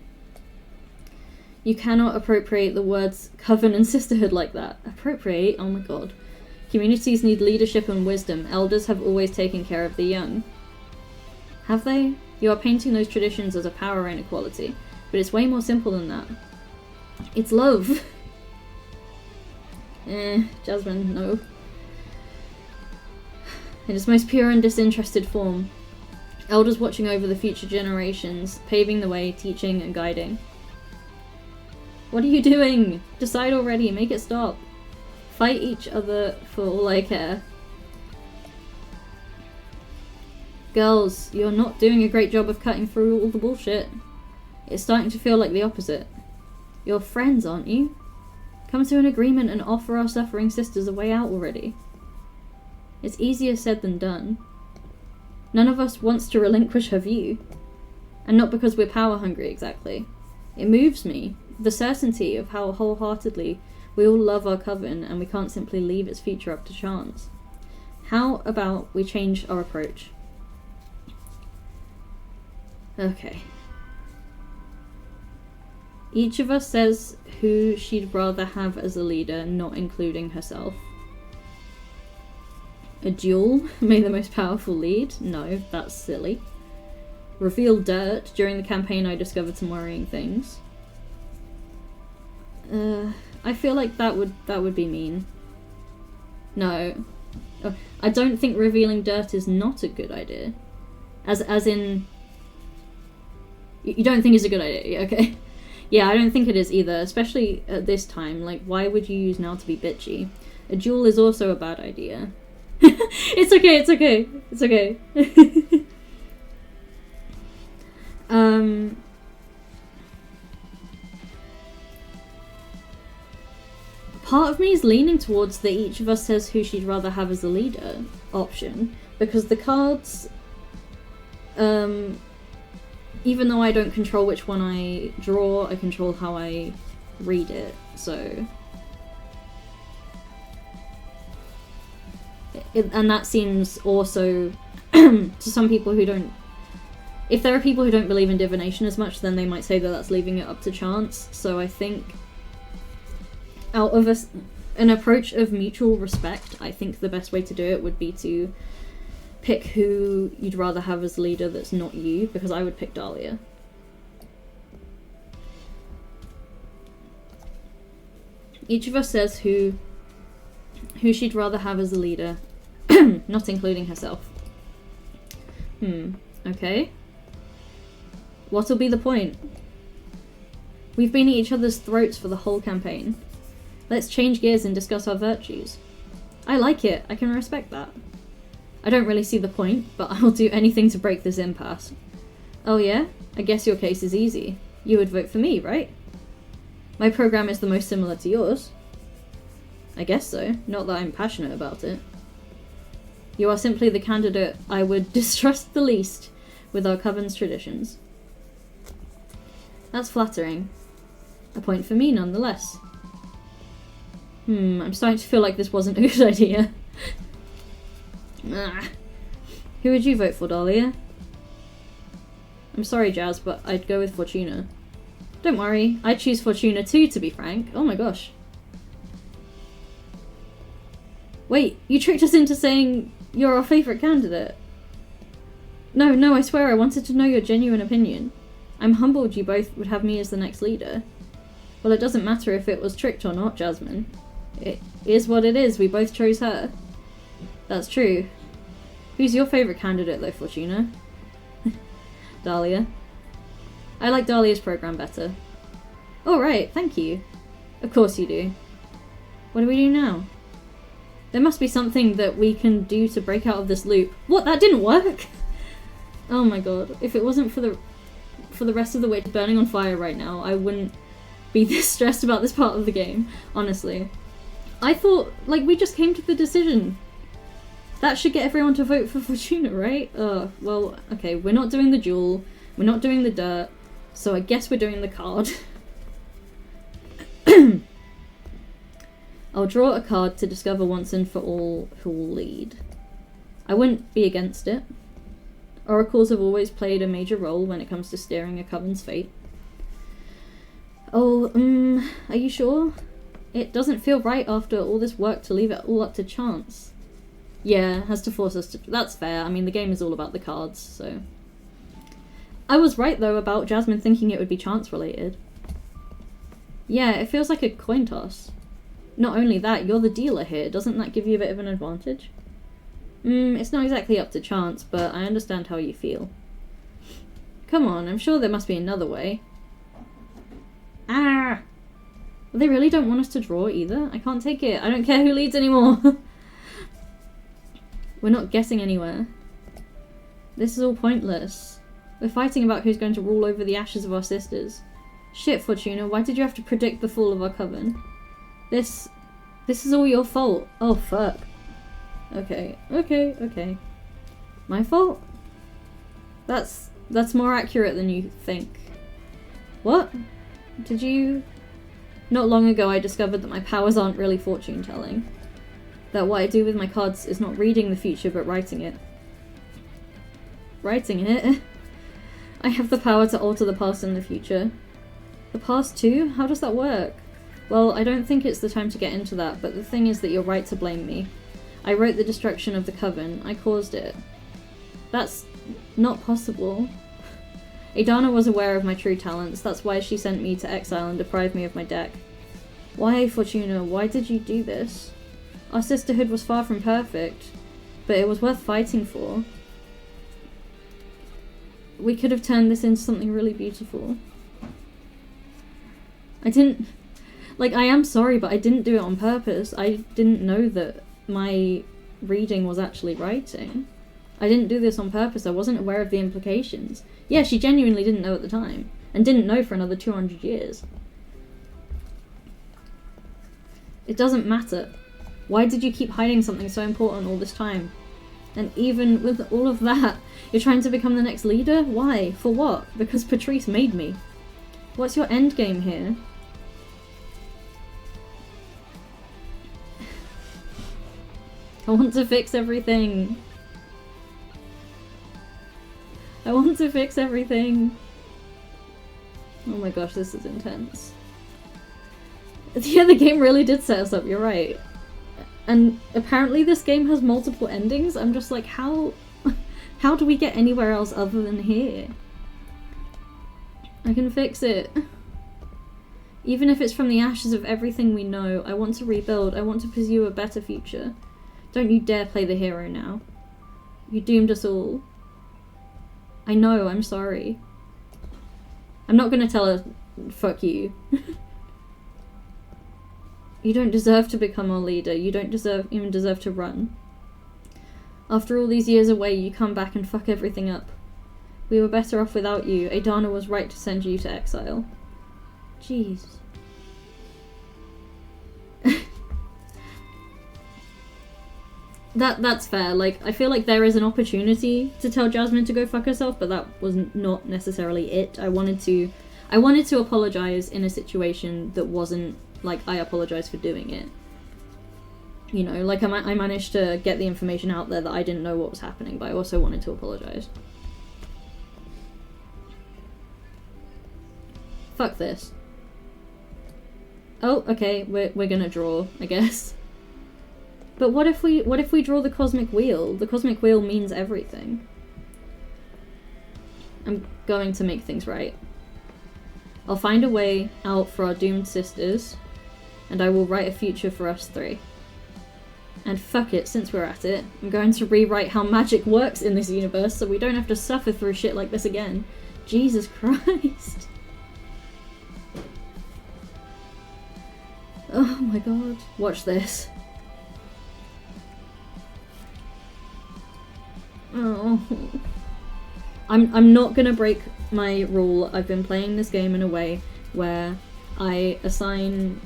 You cannot appropriate the words coven and sisterhood like that. Appropriate? Oh my god. Communities need leadership and wisdom. Elders have always taken care of the young. Have they? You are painting those traditions as a power inequality, but it's way more simple than that. It's love. Jasmine, no. In its most pure and disinterested form. Elders watching over the future generations, paving the way, teaching and guiding. What are you doing? Decide already, make it stop. Fight each other for all I care. Girls, you're not doing a great job of cutting through all the bullshit. It's starting to feel like the opposite. You're friends, aren't you? Come to an agreement and offer our suffering sisters a way out already. It's easier said than done. None of us wants to relinquish her view. And not because we're power hungry, exactly. It moves me. the certainty of how wholeheartedly we all love our coven and we can't simply leave its future up to chance. How about we change our approach? Okay. Each of us says who she'd rather have as a leader, not including herself. A duel? May the most powerful lead? No, that's silly. Reveal dirt. During the campaign I discovered some worrying things. I feel like that would be mean. No. I don't think revealing dirt is not a good idea. As in... You don't think it's a good idea, okay. Yeah, I don't think it is either, especially at this time. Like, why would you use now to be bitchy? A duel is also a bad idea. It's okay, it's okay, it's okay. Part of me is leaning towards the each of us says who she'd rather have as a leader option, because the cards, even though I don't control which one I draw, I control how I read it, so... and that seems also, to some people who don't... If there are people who don't believe in divination as much, then they might say that that's leaving it up to chance, so I think... out of an approach of mutual respect, I think the best way to do it would be to pick who you'd rather have as leader that's not you, because I would pick Dahlia. Each of us says who she'd rather have as a leader, not including herself. Okay. What'll be the point? We've been at each other's throats for the whole campaign. Let's change gears and discuss our virtues. I like it, I can respect that. I don't really see the point, but I'll do anything to break this impasse. Oh yeah? I guess your case is easy. You would vote for me, right? My program is the most similar to yours. I guess so, not that I'm passionate about it. You are simply the candidate I would distrust the least with our coven's traditions. That's flattering. A point for me nonetheless. I'm starting to feel like this wasn't a good idea. Who would you vote for, Dahlia? I'm sorry, Jazz, but I'd go with Fortuna. Don't worry, I'd choose Fortuna too, to be frank. Oh my gosh. Wait, you tricked us into saying you're our favourite candidate. No, I swear I wanted to know your genuine opinion. I'm humbled you both would have me as the next leader. Well, it doesn't matter if it was tricked or not, Jasmine. It is what it is, we both chose her. That's true. Who's your favourite candidate though, Fortuna? Dahlia. I like Dahlia's program better. Oh right, thank you. Of course you do. What do we do now? There must be something that we can do to break out of this loop. What? That didn't work? Oh my god. If it wasn't for the rest of the witch burning on fire right now, I wouldn't be this stressed about this part of the game, honestly. I thought, like, we just came to the decision. That should get everyone to vote for Fortuna, right? Well, okay, we're not doing the duel, we're not doing the dirt, so I guess we're doing the card. I'll draw a card to discover once and for all who will lead. I wouldn't be against it. Oracles have always played a major role when it comes to steering a coven's fate. Oh, are you sure? It doesn't feel right after all this work to leave it all up to chance. Yeah, has to force us to... That's fair. I mean, the game is all about the cards, so... I was right, though, about Jasmine thinking it would be chance-related. Yeah, it feels like a coin toss. Not only that, you're the dealer here. Doesn't that give you a bit of an advantage? It's not exactly up to chance, but I understand how you feel. Come on, I'm sure there must be another way. Ah! They really don't want us to draw either? I can't take it. I don't care who leads anymore. We're not getting anywhere. This is all pointless. We're fighting about who's going to rule over the ashes of our sisters. Shit, Fortuna, why did you have to predict the fall of our coven? This is all your fault. Oh, fuck. Okay. My fault? That's more accurate than you think. What? Did you... Not long ago I discovered that my powers aren't really fortune telling. That what I do with my cards is not reading the future but writing it. Writing it? I have the power to alter the past and the future. The past too? How does that work? Well, I don't think it's the time to get into that, but the thing is that you're right to blame me. I wrote the destruction of the coven. I caused it. That's not possible. Adana was aware of my true talents. That's why she sent me to exile and deprived me of my deck. Why, Fortuna? Why did you do this? Our sisterhood was far from perfect, but it was worth fighting for. We could have turned this into something really beautiful. I didn't... Like, I am sorry, but I didn't do it on purpose. I didn't know that my reading was actually writing. I didn't do this on purpose. I wasn't aware of the implications. Yeah, she genuinely didn't know at the time, and didn't know for another 200 years. It doesn't matter. Why did you keep hiding something so important all this time? And even with all of that, you're trying to become the next leader? Why? For what? Because Patrice made me. What's your end game here? I want to fix everything. I want to fix everything. Oh my gosh, this is intense. Yeah, the game really did set us up, you're right. And apparently this game has multiple endings. I'm just like, how do we get anywhere else other than here? I can fix it. Even if it's from the ashes of everything we know, I want to rebuild. I want to pursue a better future. Don't you dare play the hero now. You doomed us all. I know, I'm sorry. I'm not gonna tell her, fuck you. You don't deserve to become our leader. You don't even deserve to run. After all these years away, you come back and fuck everything up. We were better off without you. Adana was right to send you to exile. Jeez. That's fair. Like, I feel like there is an opportunity to tell Jasmine to go fuck herself, but that was not necessarily it. I wanted to apologize in a situation that wasn't like I apologize for doing it. You know, like I managed to get the information out there that I didn't know what was happening, but I also wanted to apologize. Fuck this. Oh, okay, we're gonna draw, I guess. But what if we draw the cosmic wheel? The cosmic wheel means everything. I'm going to make things right. I'll find a way out for our doomed sisters, and I will write a future for us three. And fuck it, since we're at it, I'm going to rewrite how magic works in this universe so we don't have to suffer through shit like this again. Jesus Christ. Oh my god. Watch this. Oh. I'm not gonna break my rule. I've been playing this game in a way where I assign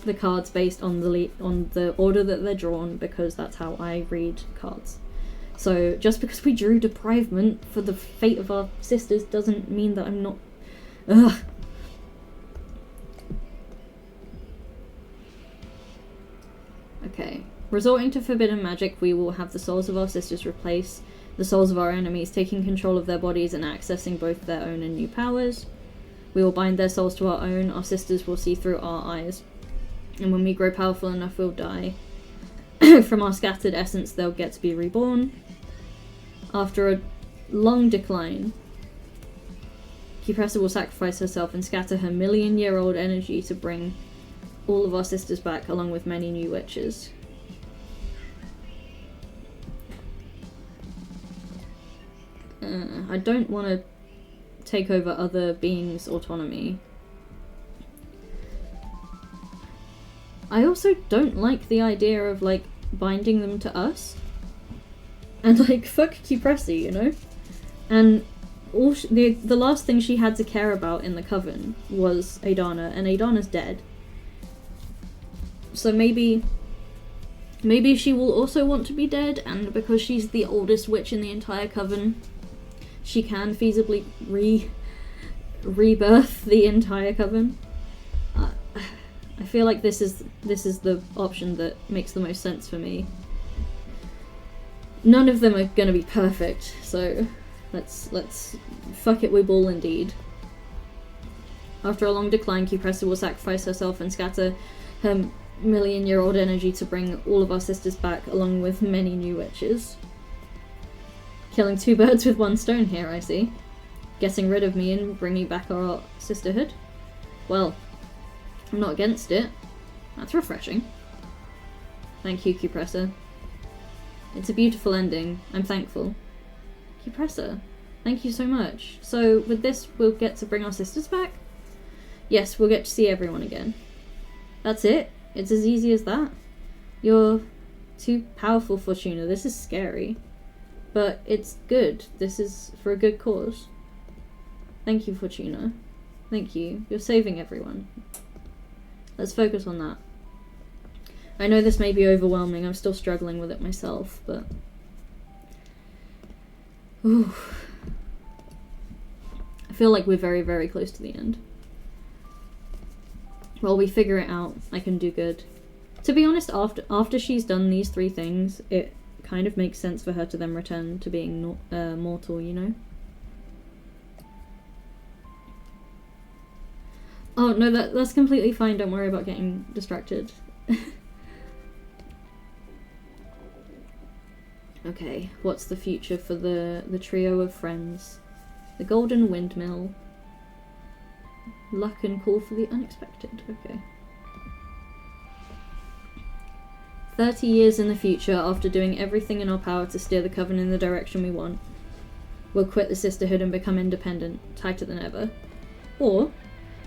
the cards based on the order that they're drawn, because that's how I read cards. So just because we drew deprivement for the fate of our sisters doesn't mean that I'm not... Ugh. Okay. Resorting to forbidden magic, we will have the souls of our sisters replace the souls of our enemies, taking control of their bodies and accessing both their own and new powers. We will bind their souls to our own. Our sisters will see through our eyes. And when we grow powerful enough, we'll die. From our scattered essence, they'll get to be reborn. After a long decline, Kipressa will sacrifice herself and scatter her million-year-old energy to bring all of our sisters back, along with many new witches. I don't want to take over other beings' autonomy. I also don't like the idea of, like, binding them to us. And, like, fuck Kipressa, you know? And all the last thing she had to care about in the coven was Adana, and Adana's dead. So maybe she will also want to be dead, and because she's the oldest witch in the entire coven, she can feasibly rebirth the entire coven. feel like this is the option that makes the most sense for me. None of them are gonna be perfect, so let's fuck it, we ball indeed. After a long decline, Cupressa will sacrifice herself and scatter her million-year-old energy to bring all of our sisters back, along with many new witches. Killing two birds with one stone here, I see. Getting rid of me and bringing back our sisterhood. Well, I'm not against it. That's refreshing. Thank you, Cupressa. It's a beautiful ending. I'm thankful. Cupressa, thank you so much. So, with this, we'll get to bring our sisters back? Yes, we'll get to see everyone again. That's it? It's as easy as that? You're too powerful, Fortuna. This is scary. But it's good. This is for a good cause. Thank you, Fortuna. Thank you. You're saving everyone. Let's focus on that. I know this may be overwhelming. I'm still struggling with it myself, but... Ooh. I feel like we're very, very close to the end. While we figure it out, I can do good. To be honest, after she's done these three things, it kind of makes sense for her to then return to being mortal, you know? Oh, no, that's completely fine. Don't worry about getting distracted. Okay, what's the future for the trio of friends? The Golden Windmill. Luck and call for the unexpected. Okay. 30 years in the future, after doing everything in our power to steer the coven in the direction we want, we'll quit the Sisterhood and become independent, tighter than ever. Or,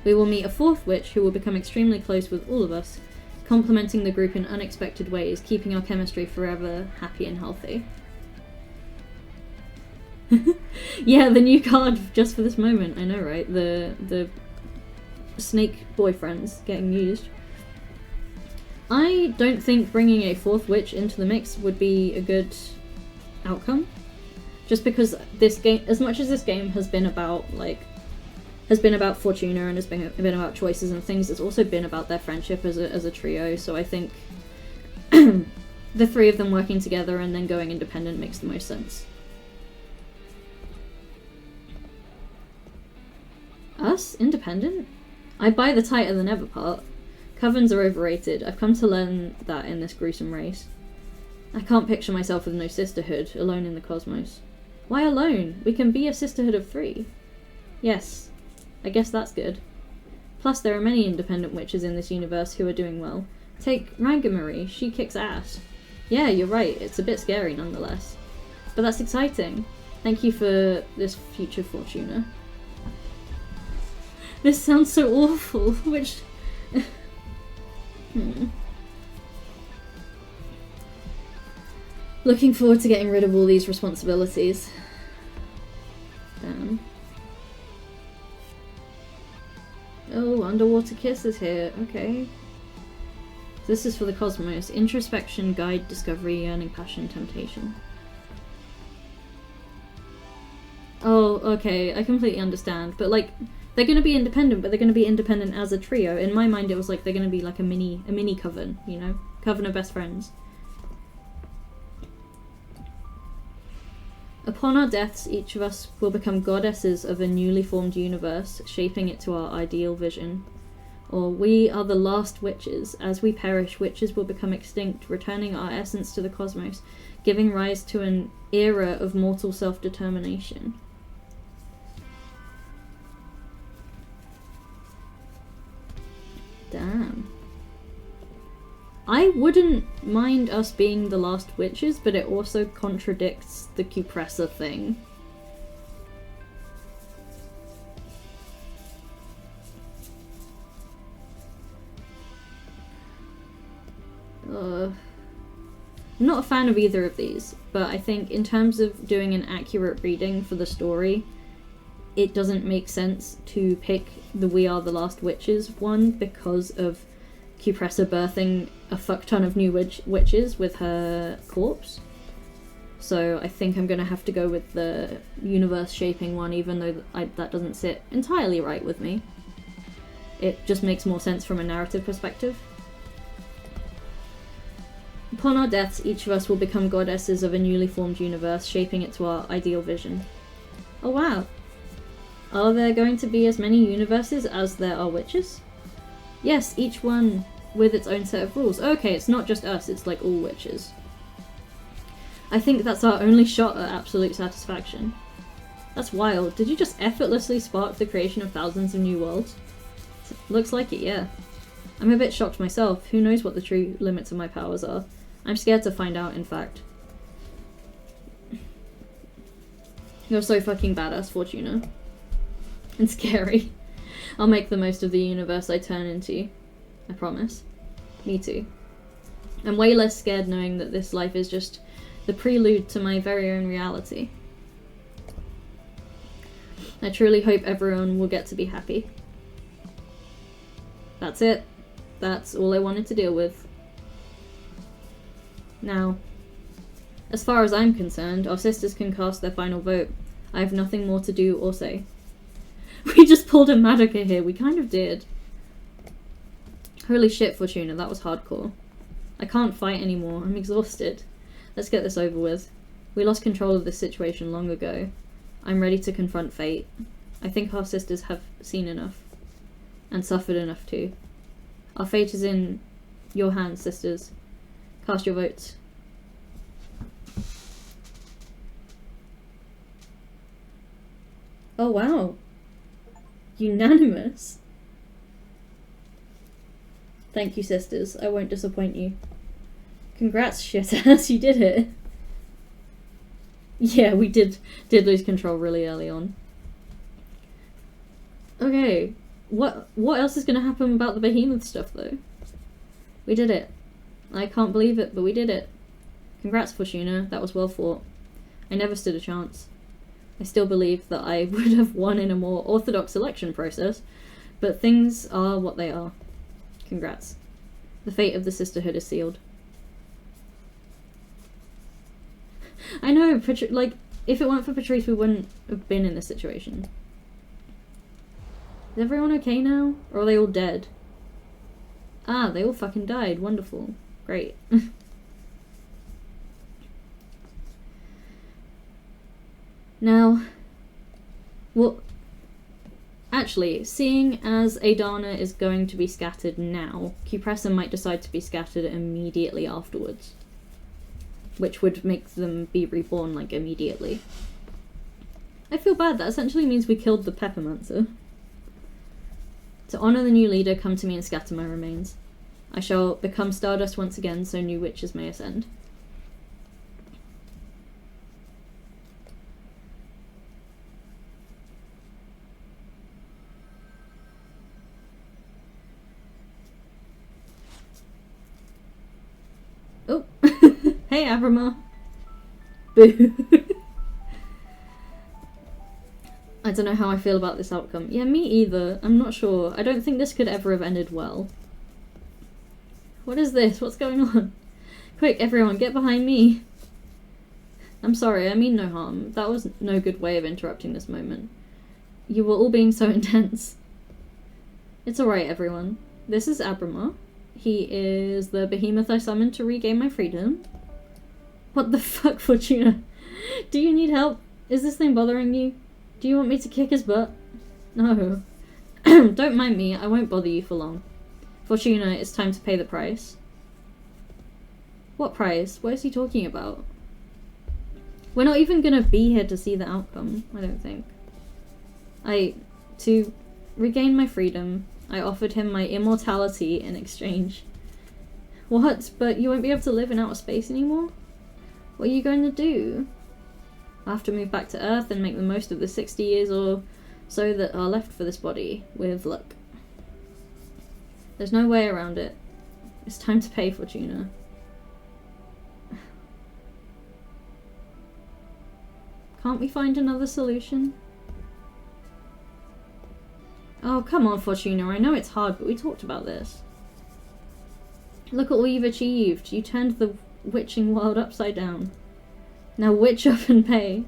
we will meet a fourth witch who will become extremely close with all of us, complementing the group in unexpected ways, keeping our chemistry forever happy and healthy. Yeah, the new card just for this moment, I know, right? The snake boyfriends getting used. I don't think bringing a fourth witch into the mix would be a good outcome. Just because this game, as much as this game has been about, Fortuna and has been about choices and things, it's also been about their friendship as a trio, so I think the three of them working together and then going independent makes the most sense. Us? Independent? I buy the tighter than ever part. Covens are overrated. I've come to learn that in this gruesome race. I can't picture myself with no sisterhood, alone in the cosmos. Why alone? We can be a sisterhood of 3. Yes, I guess that's good. Plus, there are many independent witches in this universe who are doing well. Take Rangamarie, she kicks ass. Yeah, you're right, it's a bit scary nonetheless. But that's exciting. Thank you for this future, Fortuna. This sounds so awful, which... Looking forward to getting rid of all these responsibilities. Damn. Oh, underwater kiss is here. Okay. This is for the cosmos. Introspection, guide, discovery, yearning, passion, temptation. Oh, okay. I completely understand. But, like, they're going to be independent, but they're going to be independent as a trio. In my mind, it was like they're going to be like a mini coven, you know? Coven of best friends. Upon our deaths, each of us will become goddesses of a newly formed universe, shaping it to our ideal vision. Or we are the last witches. As we perish, witches will become extinct, returning our essence to the cosmos, giving rise to an era of mortal self-determination. Damn. I wouldn't mind us being the last witches, but it also contradicts the Cupressa thing. I'm not a fan of either of these, but I think in terms of doing an accurate reading for the story, it doesn't make sense to pick the We Are the Last Witches one because of Cupressa birthing a fuck ton of new witches with her corpse. So I think I'm going to have to go with the universe shaping one, even though that doesn't sit entirely right with me. It just makes more sense from a narrative perspective. Upon our deaths, each of us will become goddesses of a newly formed universe, shaping it to our ideal vision. Oh wow. Are there going to be as many universes as there are witches? Yes, each one with its own set of rules. Okay, it's not just us, it's like all witches. I think that's our only shot at absolute satisfaction. That's wild. Did you just effortlessly spark the creation of thousands of new worlds? Looks like it, yeah. I'm a bit shocked myself. Who knows what the true limits of my powers are? I'm scared to find out, in fact. You're so fucking badass, Fortuna. And scary. I'll make the most of the universe I turn into. I promise. Me too. I'm way less scared knowing that this life is just the prelude to my very own reality. I truly hope everyone will get to be happy. That's it. That's all I wanted to deal with. Now, as far as I'm concerned, our sisters can cast their final vote. I have nothing more to do or say. We just pulled a Madoka here, we kind of did. Holy shit, Fortuna, that was hardcore. I can't fight anymore, I'm exhausted. Let's get this over with. We lost control of this situation long ago. I'm ready to confront fate. I think our sisters have seen enough. And suffered enough too. Our fate is in your hands, sisters. Cast your votes. Oh wow. Unanimous. Thank you, sisters. I won't disappoint you. Congrats, shit-ass, you did it. Yeah, we did lose control really early on. Okay, what else is gonna happen about the behemoth stuff, though? We did it. I can't believe it, but we did it. Congrats, Fortuna. That was well fought. I never stood a chance. I still believe that I would have won in a more orthodox election process, but things are what they are. Congrats. The fate of the Sisterhood is sealed. I know, like, if it weren't for Patrice, we wouldn't have been in this situation. Is everyone okay now? Or are they all dead? Ah, they all fucking died. Wonderful. Great. Now, well, actually, seeing as Adana is going to be scattered now, Cupressa might decide to be scattered immediately afterwards. Which would make them be reborn, like, immediately. I feel bad, that essentially means we killed the Peppermancer. To honour the new leader, come to me and scatter my remains. I shall become Stardust once again, so new witches may ascend. Oh! Hey, Abrama! Boo! I don't know how I feel about this outcome. Yeah, me either. I'm not sure. I don't think this could ever have ended well. What is this? What's going on? Quick, everyone, get behind me! I'm sorry, I mean no harm. That was no good way of interrupting this moment. You were all being so intense. It's alright, everyone. This is Abrama. He is the behemoth I summoned to regain my freedom. What the fuck, Fortuna? Do you need help? Is this thing bothering you? Do you want me to kick his butt? No. Don't mind me, I won't bother you for long. Fortuna, it's time to pay the price. What price? What is he talking about? We're not even gonna be here to see the outcome, I don't think. To regain my freedom, I offered him my immortality in exchange. What? But you won't be able to live in outer space anymore? What are you going to do? I'll have to move back to Earth and make the most of the 60 years or so that are left for this body, with luck. There's no way around it. It's time to pay, Fortuna. Can't we find another solution? Oh, come on, Fortuna. I know it's hard, but we talked about this. Look at all you've achieved. You turned the witching world upside down. Now witch up and pay.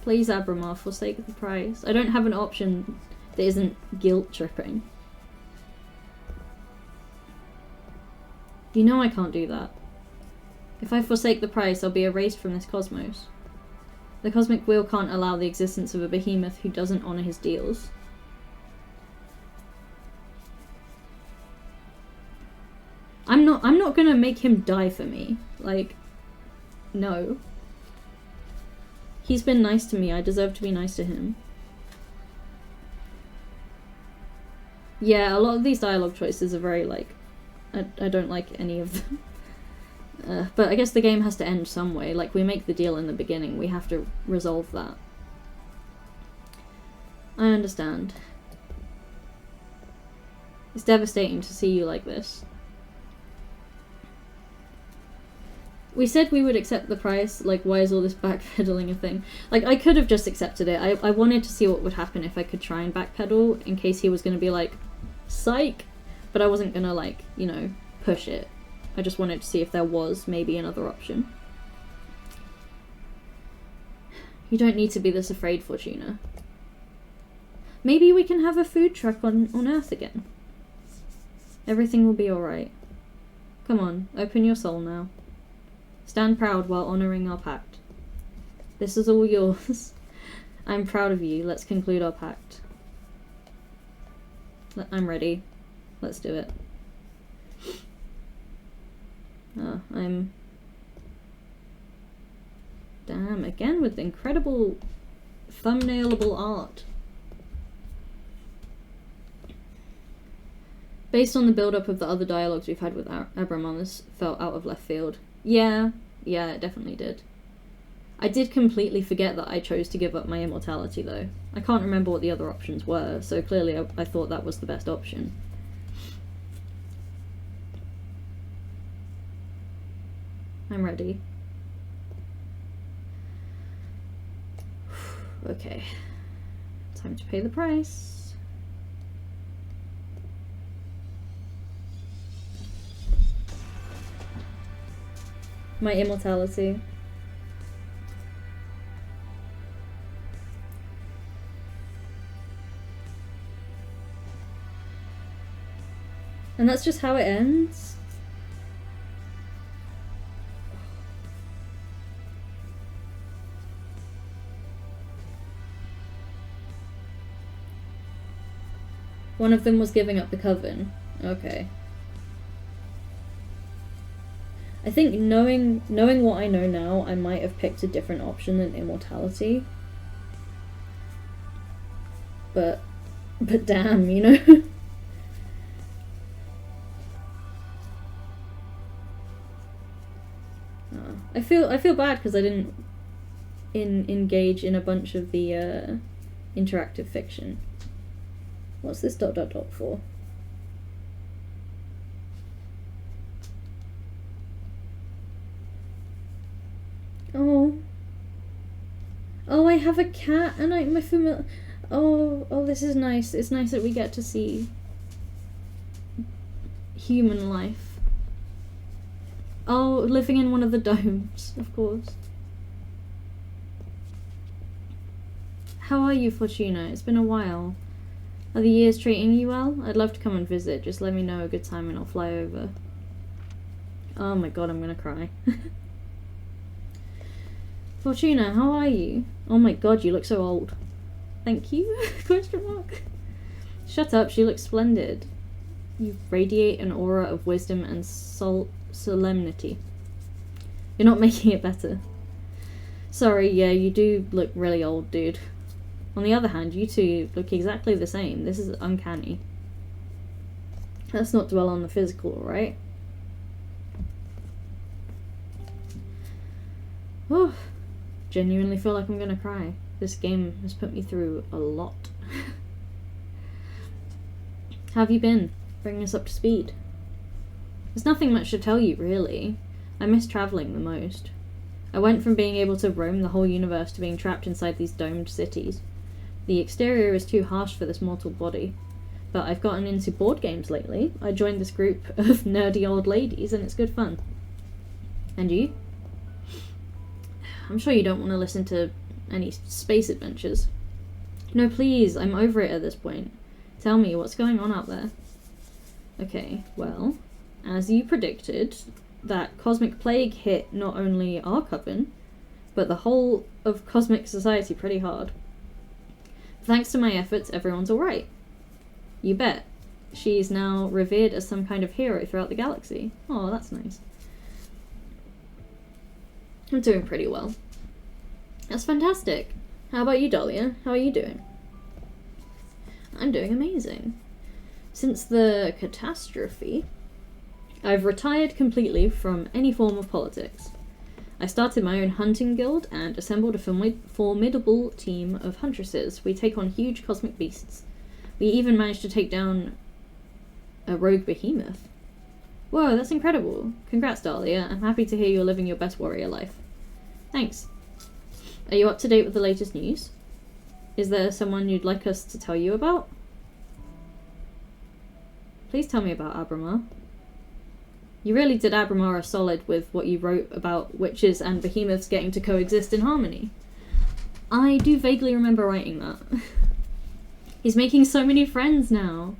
Please, Abramar, forsake the price. I don't have an option that isn't guilt-tripping. You know I can't do that. If I forsake the price, I'll be erased from this cosmos. The cosmic wheel can't allow the existence of a behemoth who doesn't honour his deals. I'm not gonna make him die for me. Like, no. He's been nice to me, I deserve to be nice to him. Yeah, a lot of these dialogue choices are very, like, I don't like any of them. But I guess the game has to end some way. Like, we make the deal in the beginning, we have to resolve that. I understand. It's devastating to see you like this. We said we would accept the price, like, why is all this backpedaling a thing? Like, I could have just accepted it. I wanted to see what would happen if I could try and backpedal, in case he was going to be like, psych! But I wasn't going to, like, you know, push it. I just wanted to see if there was maybe another option. You don't need to be this afraid, Fortuna. Maybe we can have a food truck on Earth again. Everything will be alright. Come on, open your soul now. Stand proud while honouring our pact. This is all yours. I'm proud of you. Let's conclude our pact. I'm ready. Let's do it. I'm... Damn, again with incredible thumbnailable art. Based on the build-up of the other dialogues we've had with Abramon, this felt out of left field. Yeah, it definitely did. I did completely forget that I chose to give up my immortality, though. I can't remember what the other options were, so clearly I thought that was the best option. I'm ready. Okay. Time to pay the price. My immortality. And that's just how it ends? One of them was giving up the coven. Okay. I think knowing what I know now, I might have picked a different option than immortality. But damn, you know? I feel bad because I didn't engage in a bunch of the interactive fiction. What's this ... for? Oh, I have a cat and my familiar. Oh, this is nice. It's nice that we get to see human life. Oh, living in one of the domes, of course. How are you, Fortuna? It's been a while. Are the years treating you well? I'd love to come and visit. Just let me know a good time and I'll fly over. Oh my god, I'm gonna cry. Fortuna, how are you? Oh my god, you look so old. Thank you? Question mark. Shut up, she looks splendid. You radiate an aura of wisdom and solemnity. You're not making it better. Sorry, yeah, you do look really old, dude. On the other hand, you two look exactly the same. This is uncanny. Let's not dwell on the physical, right? Oh, genuinely feel like I'm gonna cry. This game has put me through a lot. How have you been? Bring us up to speed. There's nothing much to tell you, really. I miss travelling the most. I went from being able to roam the whole universe to being trapped inside these domed cities. The exterior is too harsh for this mortal body. But I've gotten into board games lately. I joined this group of nerdy old ladies and it's good fun. And you? I'm sure you don't want to listen to any space adventures. No, please, I'm over it at this point. Tell me, what's going on out there? Okay, well, as you predicted, that cosmic plague hit not only our coven, but the whole of cosmic society pretty hard. Thanks to my efforts, everyone's alright. You bet. She's now revered as some kind of hero throughout the galaxy. Oh, that's nice. I'm doing pretty well. That's fantastic. How about you, Dahlia? How are you doing? I'm doing amazing. Since the catastrophe, I've retired completely from any form of politics. I started my own hunting guild and assembled a formidable team of huntresses. We take on huge cosmic beasts. We even managed to take down a rogue behemoth. Whoa, that's incredible. Congrats, Dahlia. I'm happy to hear you're living your best warrior life. Thanks. Are you up to date with the latest news? Is there someone you'd like us to tell you about? Please tell me about Abramar. You really did Abramar a solid with what you wrote about witches and behemoths getting to coexist in harmony. I do vaguely remember writing that. He's making so many friends now.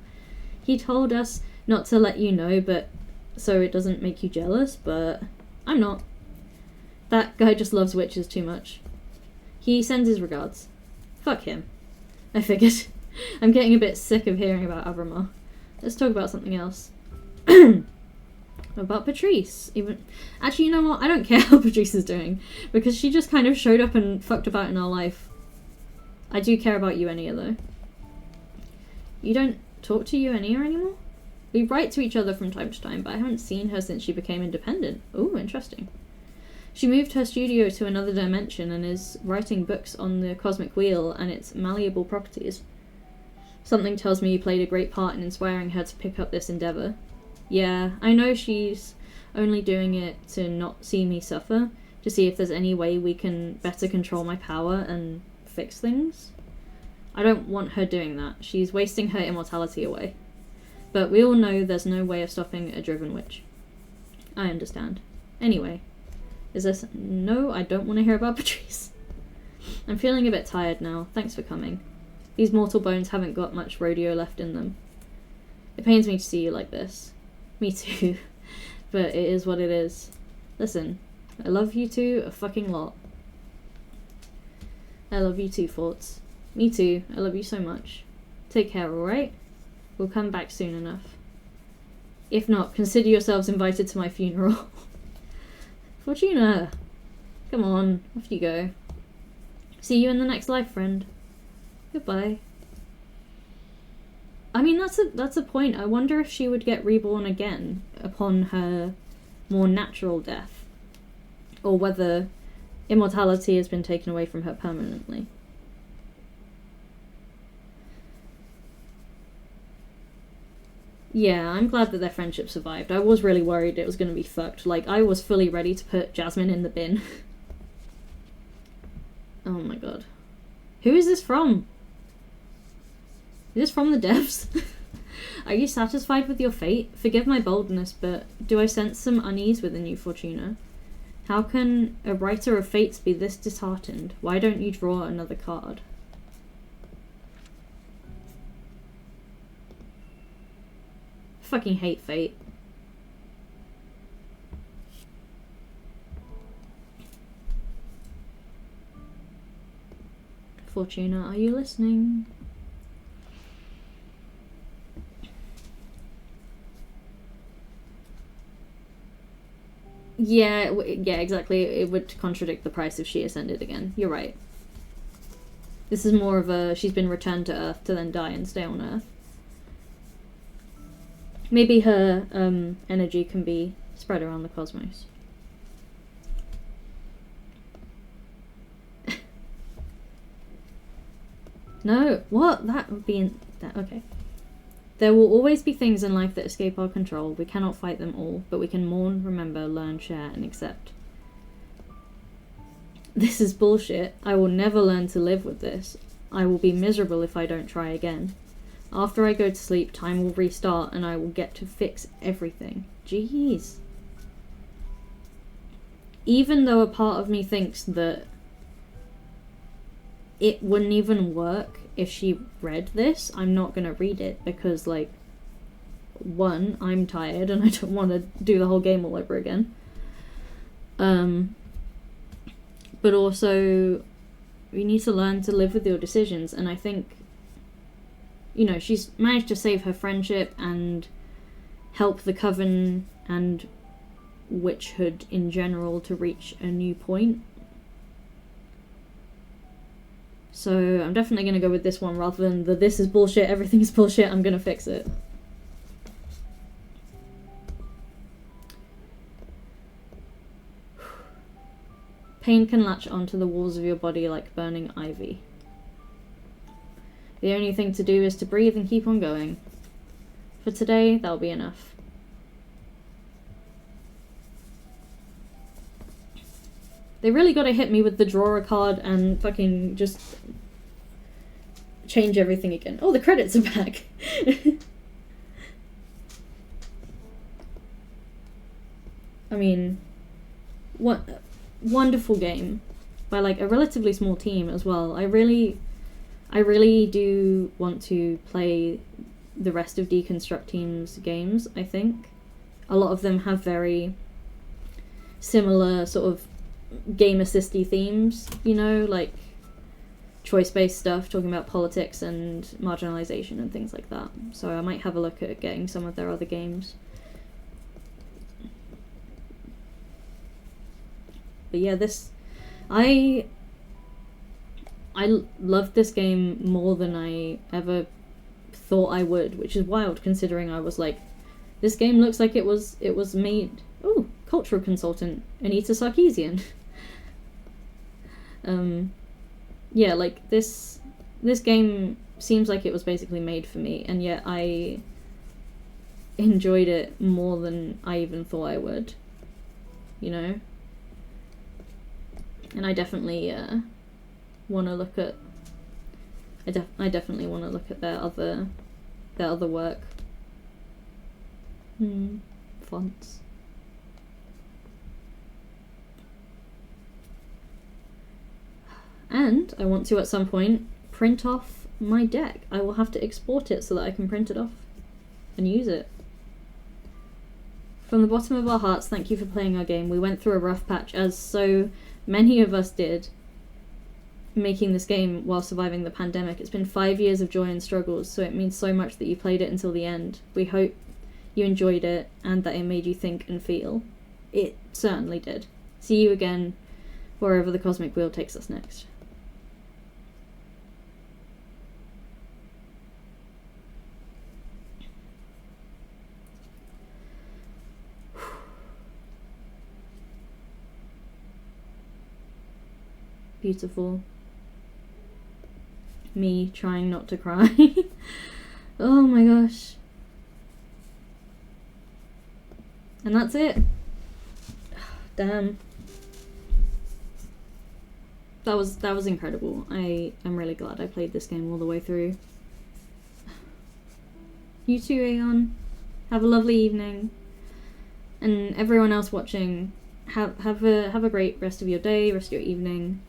He told us not to let you know, but so it doesn't make you jealous, but I'm not. That guy just loves witches too much. He sends his regards. Fuck him. I figured. I'm getting a bit sick of hearing about Abramar. Let's talk about something else. About Patrice. Actually, you know what? I don't care how Patrice is doing, because she just kind of showed up and fucked about in our life. I do care about Eugenia, though. You don't talk to Eugenia anymore? We write to each other from time to time, but I haven't seen her since she became independent. Ooh, interesting. She moved her studio to another dimension and is writing books on the cosmic wheel and its malleable properties. Something tells me you played a great part in inspiring her to pick up this endeavour. Yeah, I know she's only doing it to not see me suffer, to see if there's any way we can better control my power and fix things. I don't want her doing that. She's wasting her immortality away. But we all know there's no way of stopping a driven witch. I understand. Anyway, is this... No, I don't want to hear about Patrice. I'm feeling a bit tired now. Thanks for coming. These mortal bones haven't got much rodeo left in them. It pains me to see you like this. Me too. But it is what it is. Listen, I love you two a fucking lot. I love you too, Forts. Me too. I love you so much. Take care, alright? We'll come back soon enough. If not, consider yourselves invited to my funeral. Fortuna! Come on, off you go. See you in the next life, friend. Goodbye. I mean, that's a point. I wonder if she would get reborn again upon her more natural death. Or whether immortality has been taken away from her permanently. Yeah, I'm glad that their friendship survived. I was really worried it was going to be fucked. Like, I was fully ready to put Jasmine in the bin. Oh my god. Who is this from? Is this from the devs? Are you satisfied with your fate? Forgive my boldness, but do I sense some unease within you, Fortuna? How can a writer of fates be this disheartened? Why don't you draw another card? Fucking hate fate. Fortuna, are you listening? Yeah, yeah, exactly. It would contradict the price if she ascended again. You're right. This is more of a she's been returned to Earth to then die and stay on Earth. Maybe her energy can be spread around the cosmos. No, what? That would be okay. There will always be things in life that escape our control. We cannot fight them all, but we can mourn, remember, learn, share, and accept. This is bullshit. I will never learn to live with this. I will be miserable if I don't try again. After I go to sleep, time will restart and I will get to fix everything. Jeez. Even though a part of me thinks that it wouldn't even work if she read this. I'm not gonna read it because, like, one, I'm tired and I don't want to do the whole game all over again. But also, you need to learn to live with your decisions, and I think, you know, she's managed to save her friendship and help the coven and witchhood in general to reach a new point. So I'm definitely going to go with this one rather than the this is bullshit, everything is bullshit, I'm going to fix it. Pain can latch onto the walls of your body like burning ivy. The only thing to do is to breathe and keep on going. For today, that'll be enough. They really gotta hit me with the draw a card and fucking just change everything again. Oh, the credits are back! I mean, what wonderful game by like a relatively small team as well. I really do want to play the rest of Deconstructeam's games. I think a lot of them have very similar sort of game assisty themes, you know, like choice-based stuff, talking about politics and marginalization and things like that. So I might have a look at getting some of their other games. But yeah, I loved this game more than I ever thought I would, which is wild considering I was like, this game looks like it was made. Oh, cultural consultant Anita Sarkeesian. Yeah, like this game seems like it was basically made for me, and yet I enjoyed it more than I even thought I would, you know. And I definitely want to look at. I definitely want to look at their other work. Fonts. And I want to at some point print off my deck. I will have to export it so that I can print it off and use it. From the bottom of our hearts, thank you for playing our game. We went through a rough patch, as so many of us did, making this game while surviving the pandemic. It's been 5 years of joy and struggles, so it means so much that you played it until the end. We hope you enjoyed it and that it made you think and feel. It certainly did. See you again wherever the cosmic wheel takes us next. Beautiful. Me trying not to cry. Oh my gosh. And that's it. Damn. That was incredible. I'm really glad I played this game all the way through. You too, Aeon. Have a lovely evening. And everyone else watching, have a great rest of your day, rest of your evening.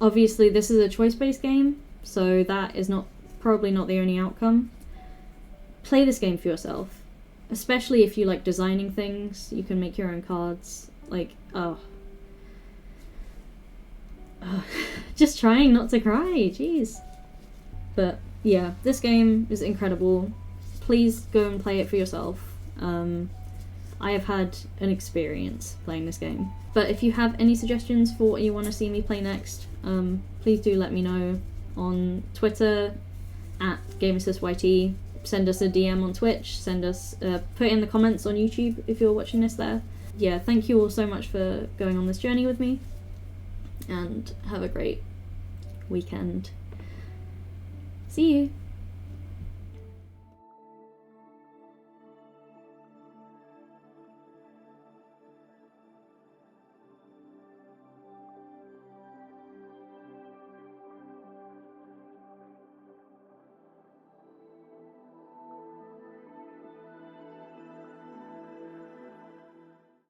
Obviously this is a choice-based game, so that is probably not the only outcome. Play this game for yourself, especially if you like designing things. You can make your own cards. Like, just trying not to cry, jeez. But yeah, this game is incredible. Please go and play it for yourself. I have had an experience playing this game. But if you have any suggestions for what you want to see me play next, please do let me know on Twitter at GameAssistYT. Send us a DM on Twitch. Put it in the comments on YouTube if you're watching this there. Yeah, thank you all so much for going on this journey with me, and have a great weekend. See you.